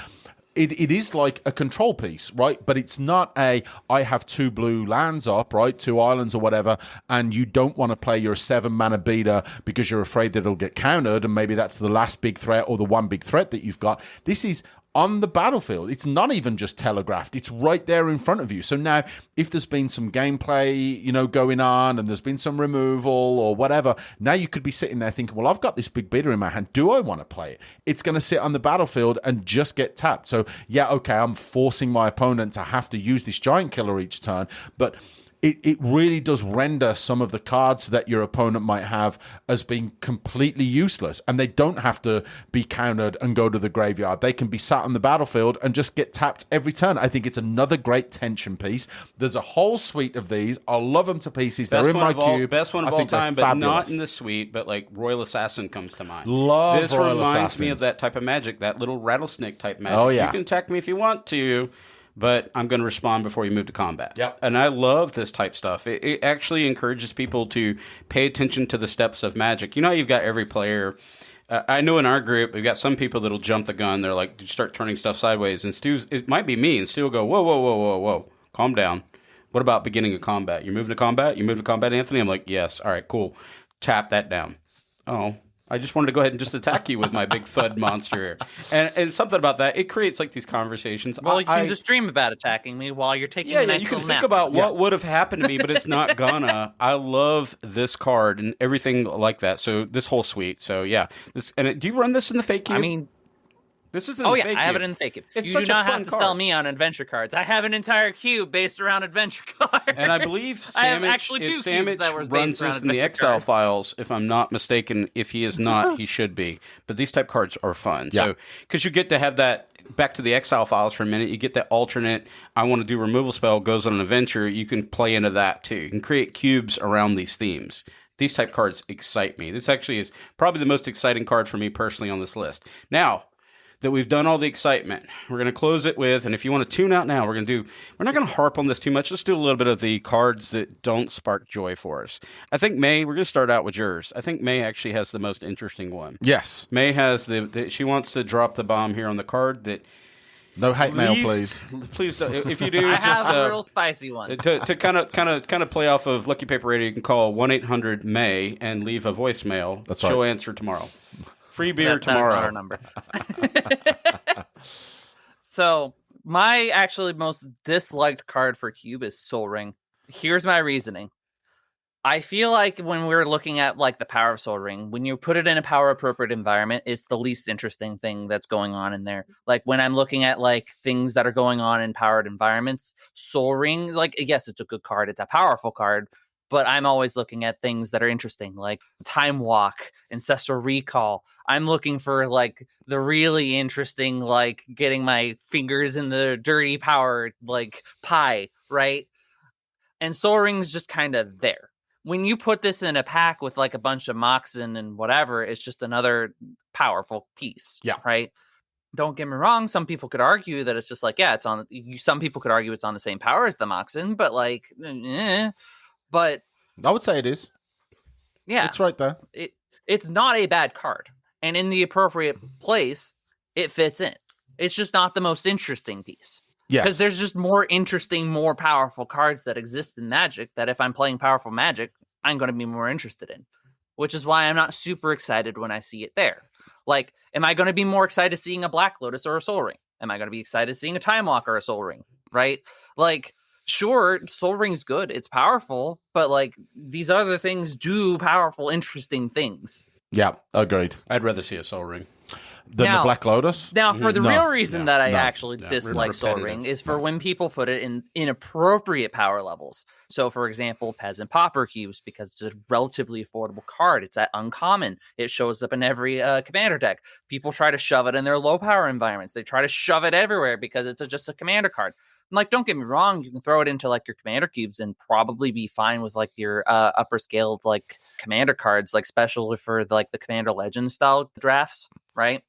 It is like a control piece, right? But it's not I have 2 blue lands up, right? 2 islands or whatever, and you don't want to play your 7 mana beater because you're afraid that it'll get countered, and maybe that's the last big threat or the one big threat that you've got. This is on the battlefield. It's not even just telegraphed. It's right there in front of you. So now, if there's been some gameplay, going on, and there's been some removal or whatever, now you could be sitting there thinking, well, I've got this big beater in my hand. Do I want to play it? It's going to sit on the battlefield and just get tapped. So, yeah, okay, I'm forcing my opponent to have to use this giant killer each turn, but it really does render some of the cards that your opponent might have as being completely useless, and they don't have to be countered and go to the graveyard. They can be sat on the battlefield and just get tapped every turn. I think it's another great tension piece. There's a whole suite of these. I love them to pieces. They're in my cube. Best one of all time, but not in the suite, but like Royal Assassin comes to mind. Love this Royal reminds Assassin. me of that type of magic, that little rattlesnake type magic. Oh, yeah. You can attack me if you want to, but I'm going to respond before you move to combat. Yep. And I love this type stuff. It actually encourages people to pay attention to the steps of Magic. You know how you've got every player. I know in our group, we've got some people that'll jump the gun. They're like, start turning stuff sideways. And it might be me, and Stu will go, whoa, whoa, whoa, whoa, whoa. Calm down. What about beginning of combat? You're moving to combat? You move to combat, Anthony? I'm like, yes. All right, cool. Tap that down. Oh, I just wanted to go ahead and just attack you with my big thud monster here. And something about that, it creates like these conversations. Well, you can just dream about attacking me while you're taking a nice you can little think nap. about what would have happened to me, but it's not gonna. I love this card and everything like that. So this whole suite. So yeah, do you run this in the fake cube? I mean, this is in oh the yeah, fake I have cube. it in the fake cube. It's You such do a not fun have to card. sell me on adventure cards. I have an entire cube based around adventure cards. And I believe I have Samich, actually if 2 cubes that were Samich runs based around this in the adventure Exile cards. files, if I'm not mistaken, if he is not, he should be. But these type cards are fun. Yeah. So, because you get to have that, back to the Exile files for a minute, you get that alternate, I want to do removal spell, goes on an adventure, you can play into that too. You can create cubes around these themes. These type cards excite me. This actually is probably the most exciting card for me personally on this list. Now that we've done all the excitement, we're going to close it with, and if you want to tune out now, we're not going to harp on this too much. Let's do a little bit of the cards that don't spark joy for us. I think May, we're going to start out with yours. I think May actually has the most interesting one. Yes. May has she wants to drop the bomb here on the card that. No hate mail, please. Please don't. If you do, I just have a real spicy one. to kind of play off of Lucky Paper Radio, you can call 1-800-MAY and leave a voicemail. That's She'll right. answer tomorrow. Free beer That is tomorrow. not our number. So my actually most disliked card for Cube is Soul Ring. Here's my reasoning. I feel like when we're looking at like the power of Soul Ring, when you put it in a power appropriate environment, it's the least interesting thing that's going on in there. Like when I'm looking at like things that are going on in powered environments, Soul Ring, like yes, it's a good card, it's a powerful card, but I'm always looking at things that are interesting, like Time Walk, Ancestral Recall. I'm looking for like the really interesting, like getting my fingers in the dirty power, like pie, right? And Soul Ring's just kind of there. When you put this in a pack with like a bunch of Moxen and whatever, it's just another powerful piece. Yeah. Right. Don't get me wrong. Some people could argue that it's just like, yeah, it's on. Some people could argue it's on the same power as the Moxen, but like, but I would say it is. yeah, It's right there. It's not a bad card, and in the appropriate place, it fits in. It's just not the most interesting piece. Yes. Because there's just more interesting, more powerful cards that exist in Magic that if I'm playing powerful Magic, I'm going to be more interested in. Which is why I'm not super excited when I see it there. Like, am I going to be more excited seeing a Black Lotus or a Soul Ring? Am I going to be excited seeing a Time Walk or a Soul Ring? Right? Like, sure, Soul Ring's good. It's powerful. But, like, these other things do powerful, interesting things. Yeah, agreed. I'd rather see a Soul Ring. The Black Lotus? Now, for the real reason that I actually no, dislike Soul Ring is for when people put it in inappropriate power levels. So, for example, Peasant Pauper Cubes, because it's a relatively affordable card. It's at uncommon. It shows up in every commander deck. People try to shove it in their low power environments. They try to shove it everywhere because it's just a commander card. And, like, don't get me wrong, you can throw it into like your commander cubes and probably be fine with like your upper scaled like commander cards, like especially for like the Commander Legend style drafts, right?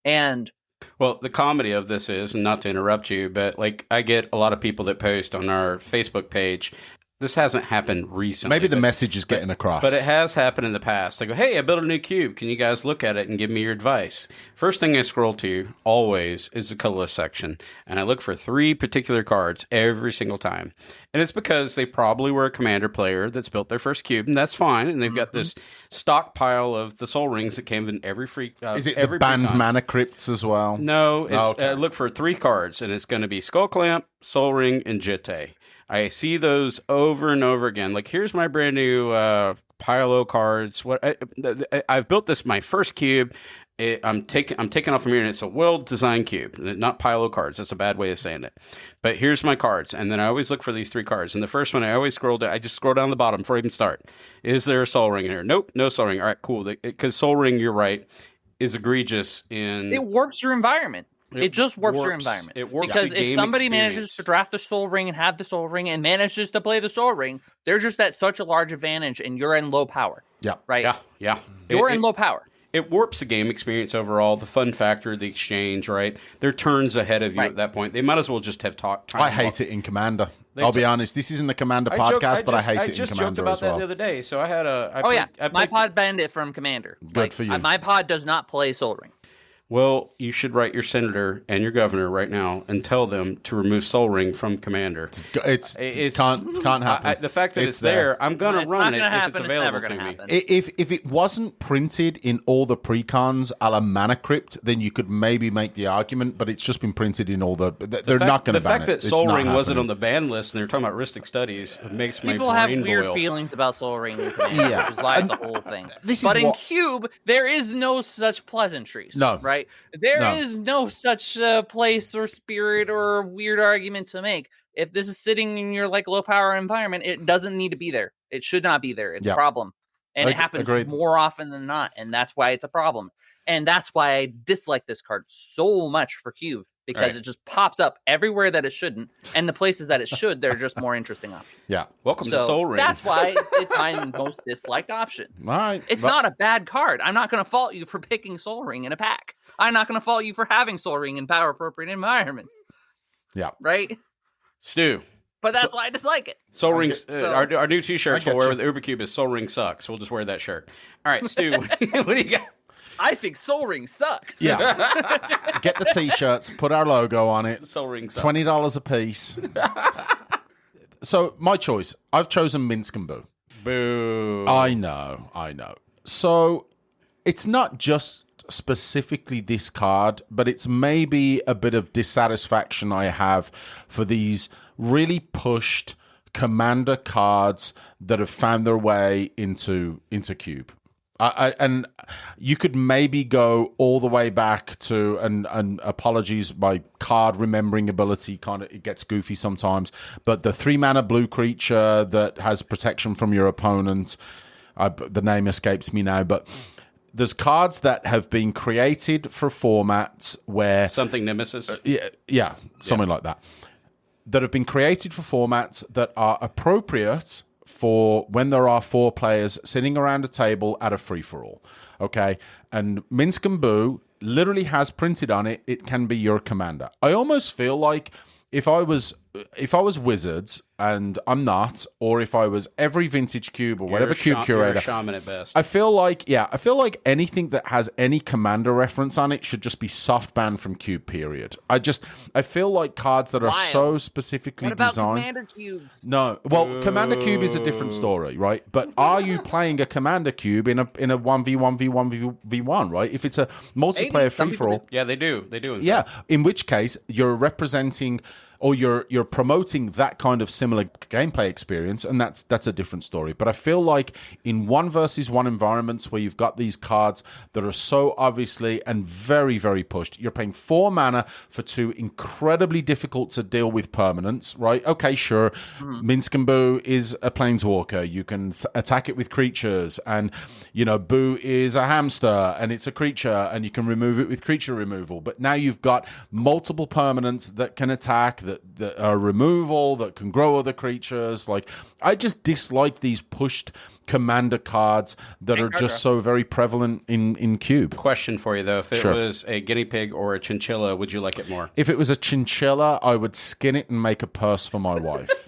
And well, the comedy of this is, and not to interrupt you, but like I get a lot of people that post on our Facebook page. This hasn't happened recently. Maybe the message is getting across. But it has happened in the past. They go, hey, I built a new cube. Can you guys look at it and give me your advice? First thing I scroll to, always, is the colorless section. And I look for 3 particular cards every single time. And it's because they probably were a commander player that's built their first cube, and that's fine. And they've got this stockpile of the Soul Rings that came in every free... is it every the banned pre-con. mana crypts as well? No, it's okay. Look for 3 cards, and it's going to be Skull Clamp, Soul Ring, and Jitte. I see those over and over again. Like, here's my brand new pile of cards. I've built this my first cube. I'm taking off from here, and it's a well-designed cube, not pile of cards. That's a bad way of saying it. But here's my cards, and then I always look for these 3 cards. And the first one, I always scroll down. I just scroll down the bottom before I even start. Is there a Soul Ring in here? Nope, no Soul Ring. All right, cool. Because Soul Ring, you're right, is egregious in... it warps your environment. It just warps your environment. It warps because the if game somebody experience. manages to draft the Soul Ring and have the Soul Ring and manages to play the Soul Ring, they're just at such a large advantage, and you're in low power. Yeah. Right? Yeah. You're in low power. It warps the game experience overall, the fun factor, the exchange, right? They're turns ahead of you at that point. They might as well just have talked. I hate it in Commander. I'll be honest. This isn't a Commander podcast, but I hate it in Commander as well. I just joked about that the other day. So I had my pod banned it from Commander. Good for you. My pod does not play Soul Ring. Well, you should write your senator and your governor right now and tell them to remove Soul Ring from Commander. It can't happen. The fact that it's there, I'm going to run it if it's available to me. If it wasn't printed in all the precons a la Mana Crypt, then you could maybe make the argument, but it's just been printed in all the... They're not going to ban it. The fact that Soul Ring wasn't on the ban list and they're talking about Ristic Studies makes my brain boil. People have weird feelings about Soul Ring in Commander, which is why it's a whole thing. But in Cube, there is no such pleasantries. No. Right? There is no such place or spirit or weird argument to make. If this is sitting in your like low power environment, it doesn't need to be there. It should not be there. It's a problem. And it happens more often than not. And that's why it's a problem. And that's why I dislike this card so much for Cube. Because it just pops up everywhere that it shouldn't. And the places that it should, they're just more interesting options. Yeah. Welcome to Soul Ring. That's why it's my most disliked option. All right. It's not a bad card. I'm not going to fault you for picking Soul Ring in a pack. I'm not going to fault you for having Soul Ring in power appropriate environments. Yeah. Right? Stu. But that's why I dislike it. Soul Rings. Our new T-shirts we'll wear with Ubercube is Soul Ring sucks. We'll just wear that shirt. All right, Stu, what do you got? I think Soul Ring sucks. Yeah. Get the T-shirts, put our logo on it. Soul Ring sucks. $20 a piece. So, my choice. I've chosen Minsk and Boo. Boo. I know. So, it's not just specifically this card, but it's maybe a bit of dissatisfaction I have for these really pushed commander cards that have found their way into Cube. And you could maybe go all the way back to, and apologies, my card remembering ability kind of, it gets goofy sometimes, but the 3-mana blue creature that has protection from your opponent, the name escapes me now, but there's cards that have been created for formats where... Something Nemesis? Something like that. That have been created for formats that are appropriate for when there are 4 players sitting around a table at a free-for-all, okay? And Minsk and Boo literally has printed on it, it can be your commander. I almost feel like if I was Wizards, and I'm not, or if I was every vintage cube or whatever cube curator, you're a shaman at best. I feel like anything that has any commander reference on it should just be soft banned from cube. Period. I feel like cards that are so specifically what about designed. commander cubes? No, well, commander cube is a different story, right? But are you playing a commander cube in a 1v1v1v1, right? If it's a multiplayer free for all, yeah, they do. Yeah, in which case you're representing or you're promoting that kind of similar gameplay experience, and that's a different story. But I feel like in 1v1 environments where you've got these cards that are so obviously and very, very pushed, you're paying 4 mana for 2 incredibly difficult to deal with permanents, right? Okay, sure. Minsk and Boo is a planeswalker. You can attack it with creatures, and Boo is a hamster and it's a creature, and you can remove it with creature removal. But now you've got multiple permanents that can attack, that are removal, that can grow other creatures. Like, I just dislike these pushed commander cards that are just so very prevalent in Cube. Question for you, though. If it was a guinea pig or a chinchilla, would you like it more? If it was a chinchilla, I would skin it and make a purse for my wife.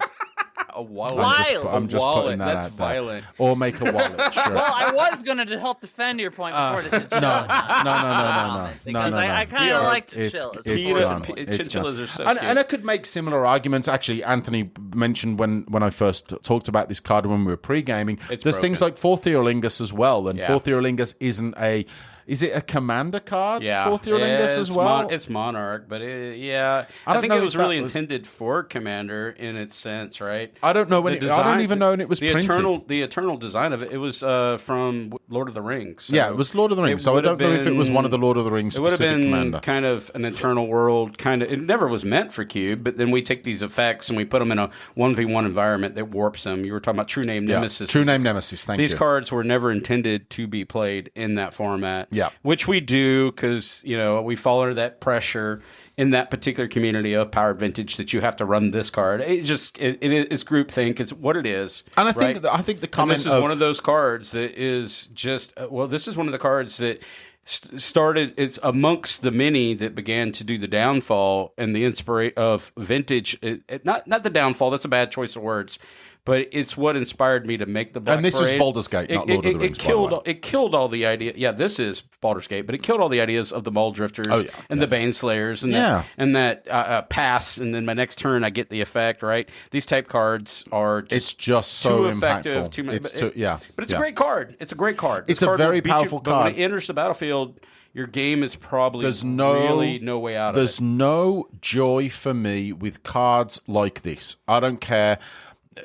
A wallet. I'm just putting that That's out there. violent. Or make a wallet, sure. Well, I was going to help defend your point before the chinchilla. No. Because I kind of like chinchillas. Chinchillas are so cute. And I could make similar arguments. Actually, Anthony mentioned when I first talked about this card when we were pre-gaming, there's things like 4 Theolingus as well, and 4 Theolingus isn't a... Is it a commander card for Theolingus as well? It's Monarch, but I think it was really intended for commander in its sense, right? I don't know when I don't even know when it was printed. The eternal design of it was from Lord of the Rings. So it was Lord of the Rings. So I don't know if it was one of the Lord of the Rings specific commander. It would have been kind of an eternal world kind of. It never was meant for Cube, but then we take these effects and we put them in a 1v1 environment that warps them. You were talking about True Name Nemesis. True Name Nemesis. Thank you. These cards were never intended to be played in that format. Yeah. Which we do because, we fall under that pressure in that particular community of Powered Vintage that you have to run this card. It's groupthink. It's what it is. And I think the comment this is one of those cards that is just, this is one of the cards that started, it's amongst the many that began to do the downfall and the inspiration of Vintage. Not the downfall, that's a bad choice of words. But it's what inspired me to make the Black And this Parade. is Baldur's Gate, not Lord of the Rings, It killed all the idea. Yeah, this is Baldur's Gate, but it killed all the ideas of the Maul-Drifters and the Baneslayers and that pass, and then my next turn I get the effect, right? These type cards are it's just so too effective. Impactful. But it's a great card. It's a great card. It's a very powerful card. But when it enters the battlefield, your game is probably really no way out of it. There's no joy for me with cards like this. I don't care.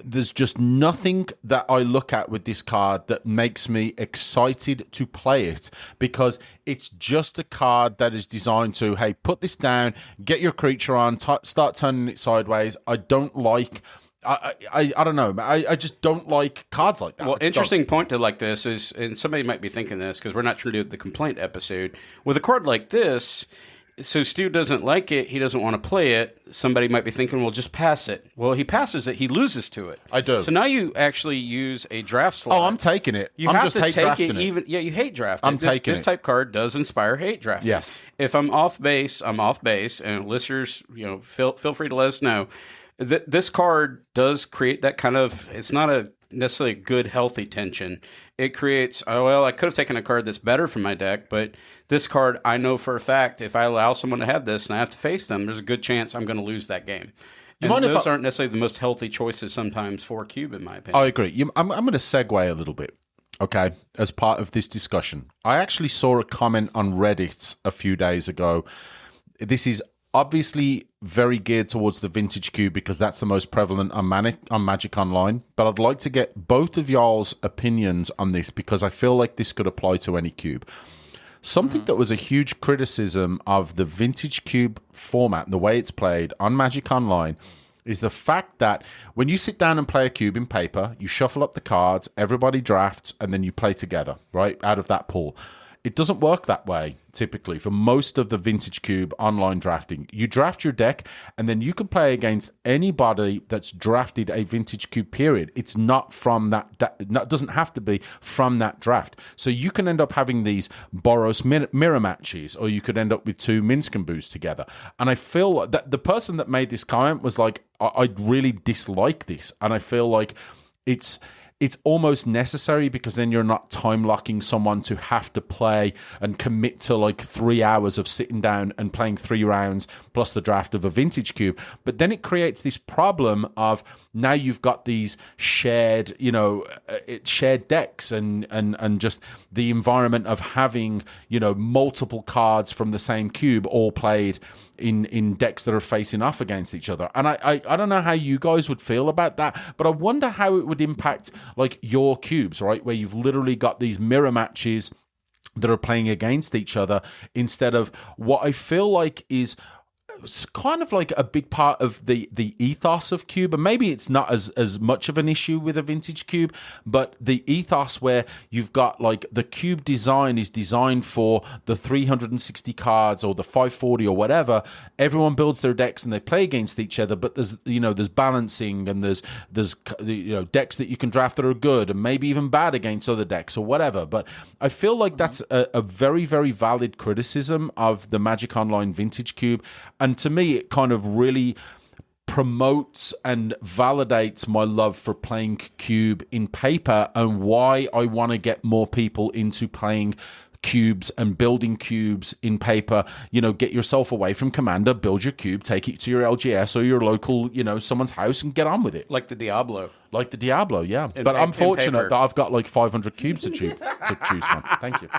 There's just nothing that I look at with this card that makes me excited to play it, because it's just a card that is designed to, hey, put this down, get your creature on, start turning it sideways. I don't like... I don't know. I just don't like cards like that. Well, interesting point to like this is, and somebody might be thinking this because we're not trying to do the complaint episode. With a card like this... So Stu doesn't like it. He doesn't want to play it. Somebody might be thinking, well, just pass it. Well, he passes it. He loses to it. I do. So now you actually use a draft slot. Oh, I'm taking it. You I'm have just to hate take drafting it. You hate drafting. This type card does inspire hate drafting. Yes. If I'm off base, I'm off base. And listeners, feel free to let us know. This card does create that kind of, it's not a necessarily good, healthy tension. It creates, I could have taken a card that's better from my deck, but this card, I know for a fact, if I allow someone to have this and I have to face them, there's a good chance I'm going to lose that game. And those aren't necessarily the most healthy choices sometimes for Cube, in my opinion. I agree. I'm going to segue a little bit, okay, as part of this discussion. I actually saw a comment on Reddit a few days ago. This is obviously very geared towards the vintage cube because that's the most prevalent on Magic Online. But I'd like to get both of y'all's opinions on this because I feel like this could apply to any cube. Something that was a huge criticism of the vintage cube format and the way it's played on Magic Online is the fact that when you sit down and play a cube in paper, you shuffle up the cards, everybody drafts, and then you play together, right, out of that pool. It doesn't work that way, typically, for most of the vintage cube online drafting. You draft your deck, and then you can play against anybody that's drafted a vintage cube period. It's not from that, it doesn't have to be from that draft. So you can end up having these Boros mirror matches, or you could end up with two Minsk and Boos together. And I feel that the person that made this comment was like, I really dislike this. And I feel like it's almost necessary because then you're not time locking someone to have to play and commit to like 3 hours of sitting down and playing 3 rounds plus the draft of a vintage cube. But then it creates this problem of now you've got these shared, shared decks and just the environment of having, multiple cards from the same cube all played in decks that are facing off against each other. And I don't know how you guys would feel about that, but I wonder how it would impact like your cubes, right? Where you've literally got these mirror matches that are playing against each other instead of what I feel like is kind of like a big part of the ethos of cube, and maybe it's not as much of an issue with a vintage cube, but the ethos where you've got like the cube design is designed for the 360 cards or the 540 or whatever. Everyone builds their decks and they play against each other, but there's balancing and there's decks that you can draft that are good and maybe even bad against other decks or whatever. But I feel like that's a very, very valid criticism of the Magic Online vintage cube. And to me, it kind of really promotes and validates my love for playing cube in paper and why I want to get more people into playing cubes and building cubes in paper. Get yourself away from Commander, build your cube, take it to your LGS or your local, someone's house and get on with it. Like the Diablo. Yeah. But I'm fortunate that I've got like 500 cubes to choose from. Thank you.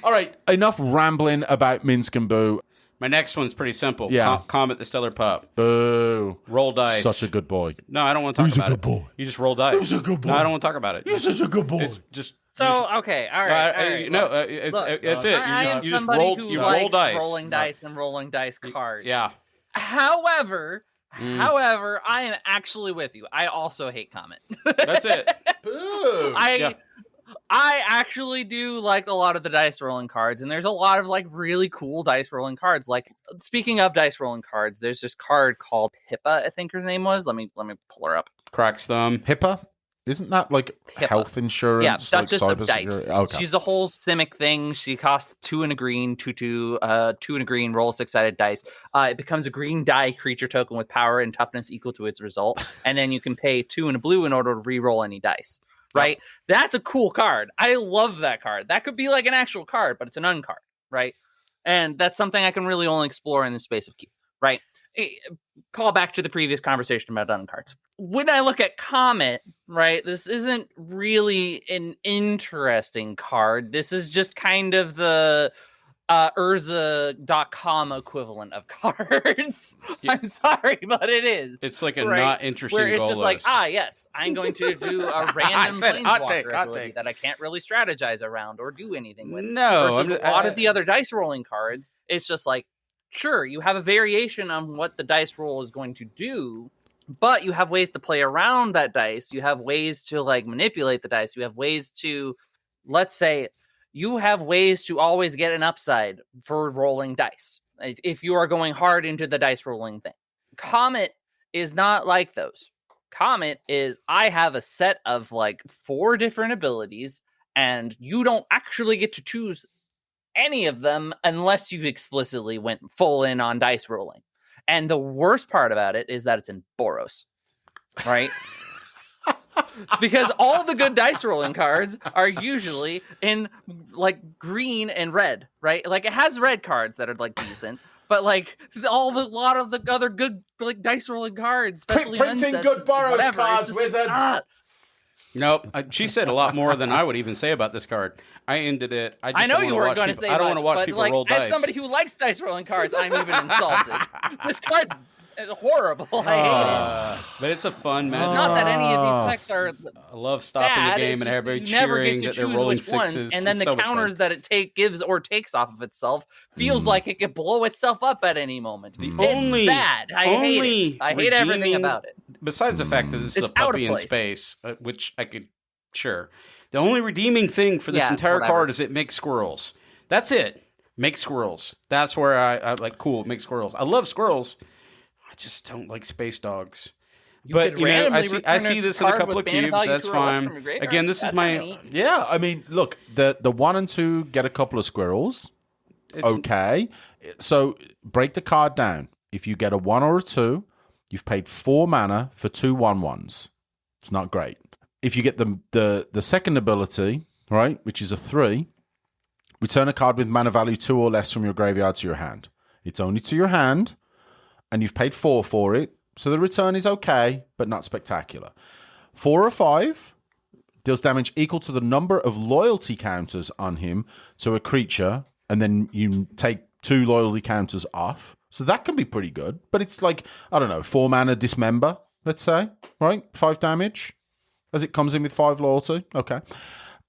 All right, enough rambling about Minsk and Boo. My next one's pretty simple. Yeah. Comet the Stellar Pup. Boo. Roll dice. Such a good boy. No, I don't want to talk about it. He's a good boy. You just roll dice. He's a good boy. No, I don't want to talk about it. You're such a good boy. It's just... Okay, all right. It's it. I am You just somebody roll, who you likes roll dice. rolling dice and rolling dice cards. Yeah. However, I am actually with you. I also hate Comet. That's it. Boo. I actually do like a lot of the dice rolling cards, and there's a lot of like really cool dice rolling cards. Like, speaking of dice rolling cards, there's this card called Hippa, I think her name was. Let me pull her up. Cracks thumb. Hippa? Isn't that like Hippa. Health insurance? Yeah, Duchess like of Dice. Okay. She's a whole Simic thing. She costs 2 and a green, 2/2, 2 and a green, roll a 6-sided dice. It becomes a green die creature token with power and toughness equal to its result. And then you can pay 2 and a blue in order to re-roll any dice. Right? That's a cool card. I love that card. That could be like an actual card, but it's an uncard, right? And that's something I can really only explore in the space of Cube, right? Call back to the previous conversation about uncards. When I look at Comet, right, this isn't really an interesting card. This is just kind of the Urza.com equivalent of cards. I'm sorry, but it is. It's like a not interesting where it's Golos. just like, yes, I'm going to do a random planeswalker ability that I can't really strategize around or do anything with. No. Versus a lot of the other dice rolling cards, it's just like, sure, you have a variation on what the dice roll is going to do, but you have ways to play around that dice. You have ways to like manipulate the dice. You have ways to, let's say, you have ways to always get an upside for rolling dice if you are going hard into the dice rolling thing. Comet is not like those. Comet is, I have a set of like 4 different abilities, and you don't actually get to choose any of them unless you explicitly went full in on dice rolling. And the worst part about it is that it's in Boros, right? Because all the good dice rolling cards are usually in like green and red, right? Like, it has red cards that are like decent, but like a lot of the other good like dice rolling cards, especially printing unsets, good Boros whatever, cards, just wizards. like, Nope. She said a lot more than I would even say about this card. I ended it. I know you weren't going to say I don't want to watch people roll dice. As somebody who likes dice rolling cards, I'm even insulted. This card's horrible. I hate it. But it's a fun magic. It's not that any of these effects are I love stopping bad. the game It's and just everybody you never cheering get that to they're choose rolling which ones, sixes. and then It's the so much counters fun. that it gives or takes off of itself feels like it could blow itself up at any moment. It's bad. I hate it. I hate everything about it. Besides the fact that this is It's a out of puppy in place. space, which I could, sure. The only redeeming thing for this entire card is it makes squirrels. That's it. Make squirrels. That's where I like, cool, make squirrels. I love squirrels. I just don't like space dogs. But you know, I see this in a couple of cubes. That's fine. Again, this is my Yeah, I mean, look, the 1 and 2 get a couple of squirrels. Okay, so break the card down. If you get a 1 or a 2, you've paid 4 mana for 2 1/1s. It's not great. If you get the second ability, right, which is a 3, return a card with mana value 2 or less from your graveyard to your hand. It's only to your hand, and you've paid 4 for it, so the return is okay, but not spectacular. 4 or 5 deals damage equal to the number of loyalty counters on him to a creature, and then you take 2 loyalty counters off. So that can be pretty good, but it's like, I don't know, 4 mana dismember, let's say, right? 5 damage, as it comes in with 5 loyalty. Okay.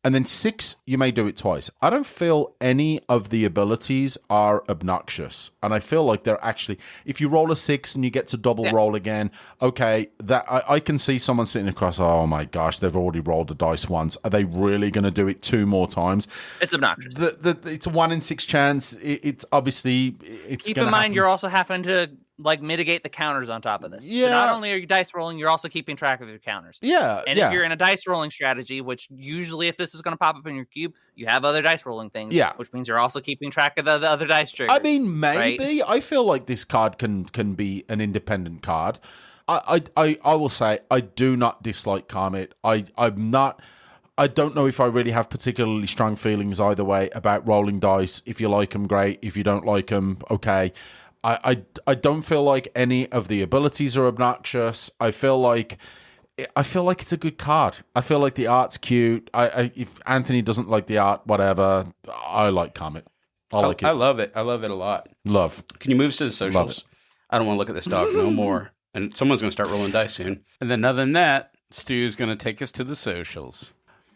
And then 6, you may do it twice. I don't feel any of the abilities are obnoxious. And I feel like they're actually, if you roll a 6 and you get to double roll again, okay, that I can see someone sitting across, oh my gosh, they've already rolled a dice once. Are they really going to do it 2 more times? It's obnoxious. It's a 1 in 6 chance. It's obviously, it's Keep in mind, you're also having to like mitigate the counters on top of this. Yeah. So not only are you dice rolling, you're also keeping track of your counters. Yeah. And if you're in a dice rolling strategy, which usually if this is going to pop up in your cube, you have other dice rolling things. Yeah. Which means you're also keeping track of the other dice triggers. I mean, maybe. Right? I feel like this card can be an independent card. I will say I do not dislike Comet. I'm not. I don't know if I really have particularly strong feelings either way about rolling dice. If you like them, great. If you don't like them, okay. I don't feel like any of the abilities are obnoxious. I feel like it's a good card. I feel like the art's cute. If Anthony doesn't like the art, whatever. I like Comet. I like it. I love it. I love it a lot. Love. Can you move to the socials? I don't want to look at this dog no more. And someone's going to start rolling dice soon. And then other than that, Stu's going to take us to the socials.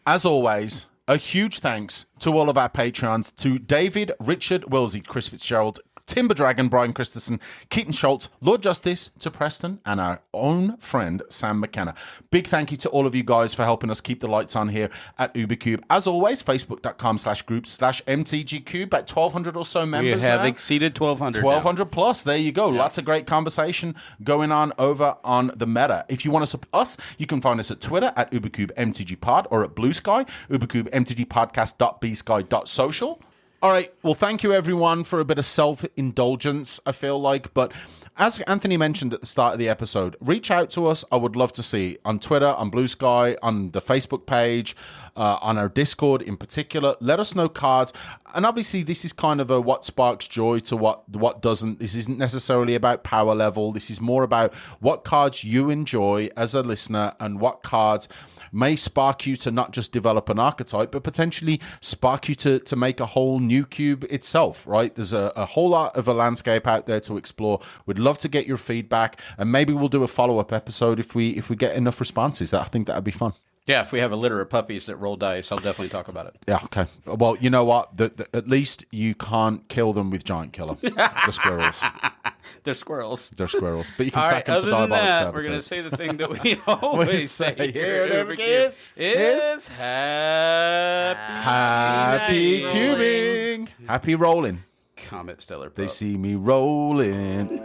As always, a huge thanks to all of our Patreons, to David, Richard, Wilsey, Chris Fitzgerald, Timber Dragon, Brian Christensen, Keaton Schultz, Lord Justice, to Preston, and our own friend, Sam McKenna. Big thank you to all of you guys for helping us keep the lights on here at UberCube. As always, facebook.com/groups/MTGCube, about 1,200 or so members We have now. exceeded 1,200 1,200 plus. There you go. Yeah. Lots of great conversation going on over on the meta. If you want to support us, you can find us at Twitter at UberCubeMTGPod or at Bluesky, UberCubeMTGPodcast.bsky.social. All right. Well, thank you, everyone, for a bit of self-indulgence, I feel like. But as Anthony mentioned at the start of the episode, reach out to us. I would love to see on Twitter, on Bluesky, on the Facebook page, on our Discord in particular. Let us know cards. And obviously, this is kind of a what sparks joy to what doesn't. This isn't necessarily about power level. This is more about what cards you enjoy as a listener and what cards may spark you to not just develop an archetype, but potentially spark you to make a whole new cube itself, right? There's a whole lot of a landscape out there to explore. We'd love to get your feedback, and maybe we'll do a follow-up episode if we get enough responses. I think that'd be fun. Yeah, if we have a litter of puppies that roll dice, I'll definitely talk about it. Yeah, okay. Well, you know what? At least you can't kill them with Giant Killer. The squirrels. They're squirrels. They're squirrels. But you can All sack right, them to other than diabolic that, servitude. we're going to say the thing that we always say here at Overcube is Happy cubing. Happy rolling. Comet Stellar Pup. They see me rolling.